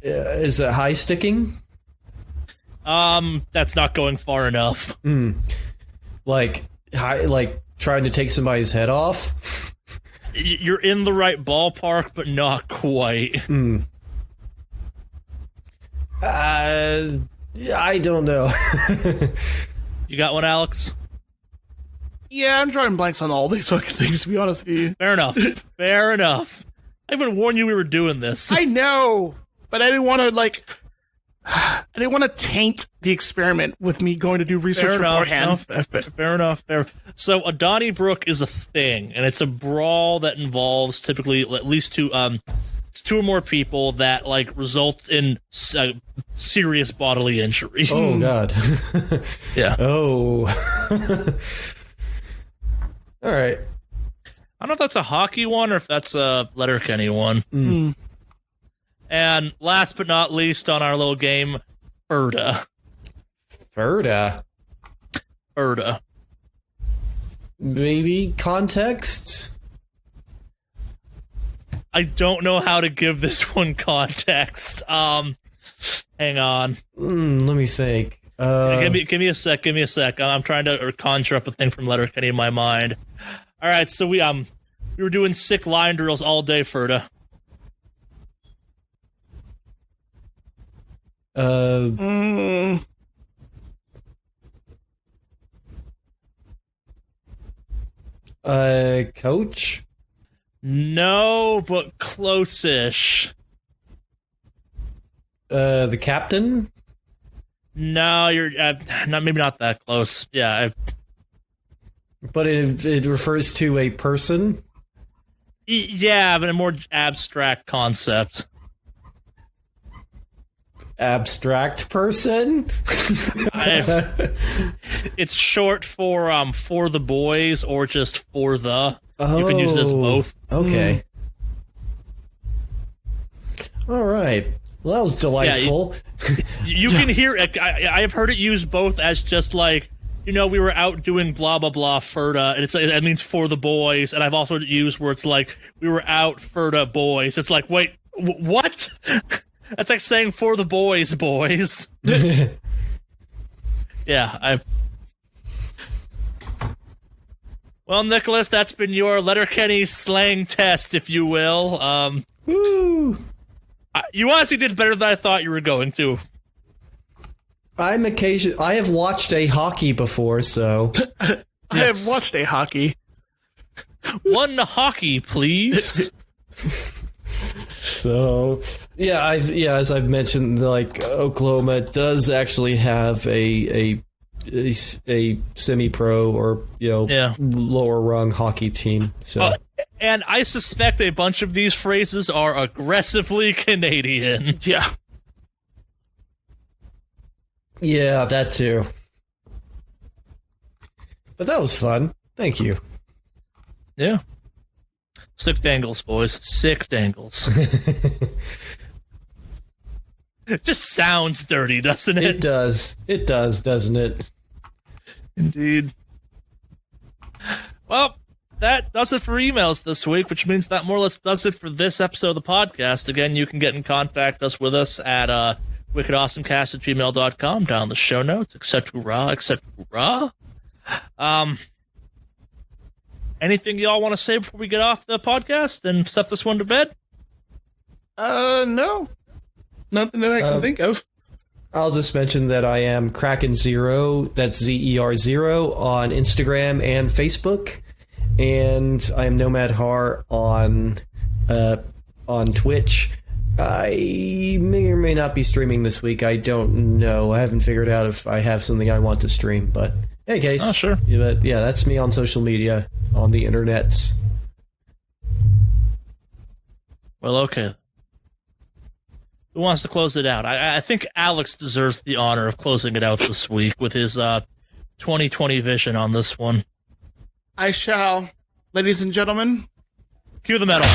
it high sticking? That's not going far enough. Trying to take somebody's head off? You're in the right ballpark, but not quite. I don't know. You got one, Alex? Yeah, I'm drawing blanks on all these fucking things, to be honest with you. Fair enough. Fair enough. I even warned you we were doing this. I know, but I didn't want to, I didn't want to taint the experiment with me going to do research beforehand. Fair enough. So a Donnybrook is a thing, and it's a brawl that involves typically at least 2 or more people that result in serious bodily injury. Oh God. Yeah. Oh. All right. I don't know if that's a hockey one or if that's a Letterkenny one. And last but not least on our little game, Erda. Maybe context? I don't know how to give this one context. Hang on. Let me think. Give me a sec. I'm trying to conjure up a thing from Letterkenny in my mind. All right, so we were doing sick line drills all day, Ferda. Coach? No, but close-ish. The captain? No, you're maybe not that close. Yeah. But it refers to a person? Yeah, but a more abstract concept. Abstract person? It's short for the boys or just for the. You can use this both. Okay. All right. Well, that was delightful. Yeah, you can hear it. I have heard it used both as just like, we were out doing blah, blah, blah, Ferda, and that means for the boys. And I've also used where it's like, we were out Ferda boys. It's like, wait, what? That's like saying for the boys. Yeah, Well, Nicholas, that's been your Letterkenny slang test, if you will. Woo! You honestly did better than I thought you were going to. I have watched a hockey before, so I have watched a hockey. One hockey, please. So as I've mentioned, like Oklahoma does actually have a semi-pro or lower rung hockey team. So. And I suspect a bunch of these phrases are aggressively Canadian. Yeah. Yeah, that too. But that was fun. Thank you. Yeah. Sick dangles, boys. Sick dangles. It just sounds dirty, doesn't it? It does. It does, doesn't it? Indeed. Well, that does it for emails this week, which means that more or less does it for this episode of the podcast. Again, you can get in contact us with us at wickedawesomecast@gmail.com, down in the show notes, etc. Anything y'all want to say before we get off the podcast and set this one to bed? No. Nothing that I can think of. I'll just mention that I am Kraken0, that's ZER0, on Instagram and Facebook. And I am Nomad Har on Twitch. I may or may not be streaming this week. I don't know. I haven't figured out if I have something I want to stream. But in any case, sure. But yeah, that's me on social media, on the internets. Well, okay. Who wants to close it out? I think Alex deserves the honor of closing it out this week with his 2020 vision on this one. I shall. Ladies and gentlemen. Cue the metal.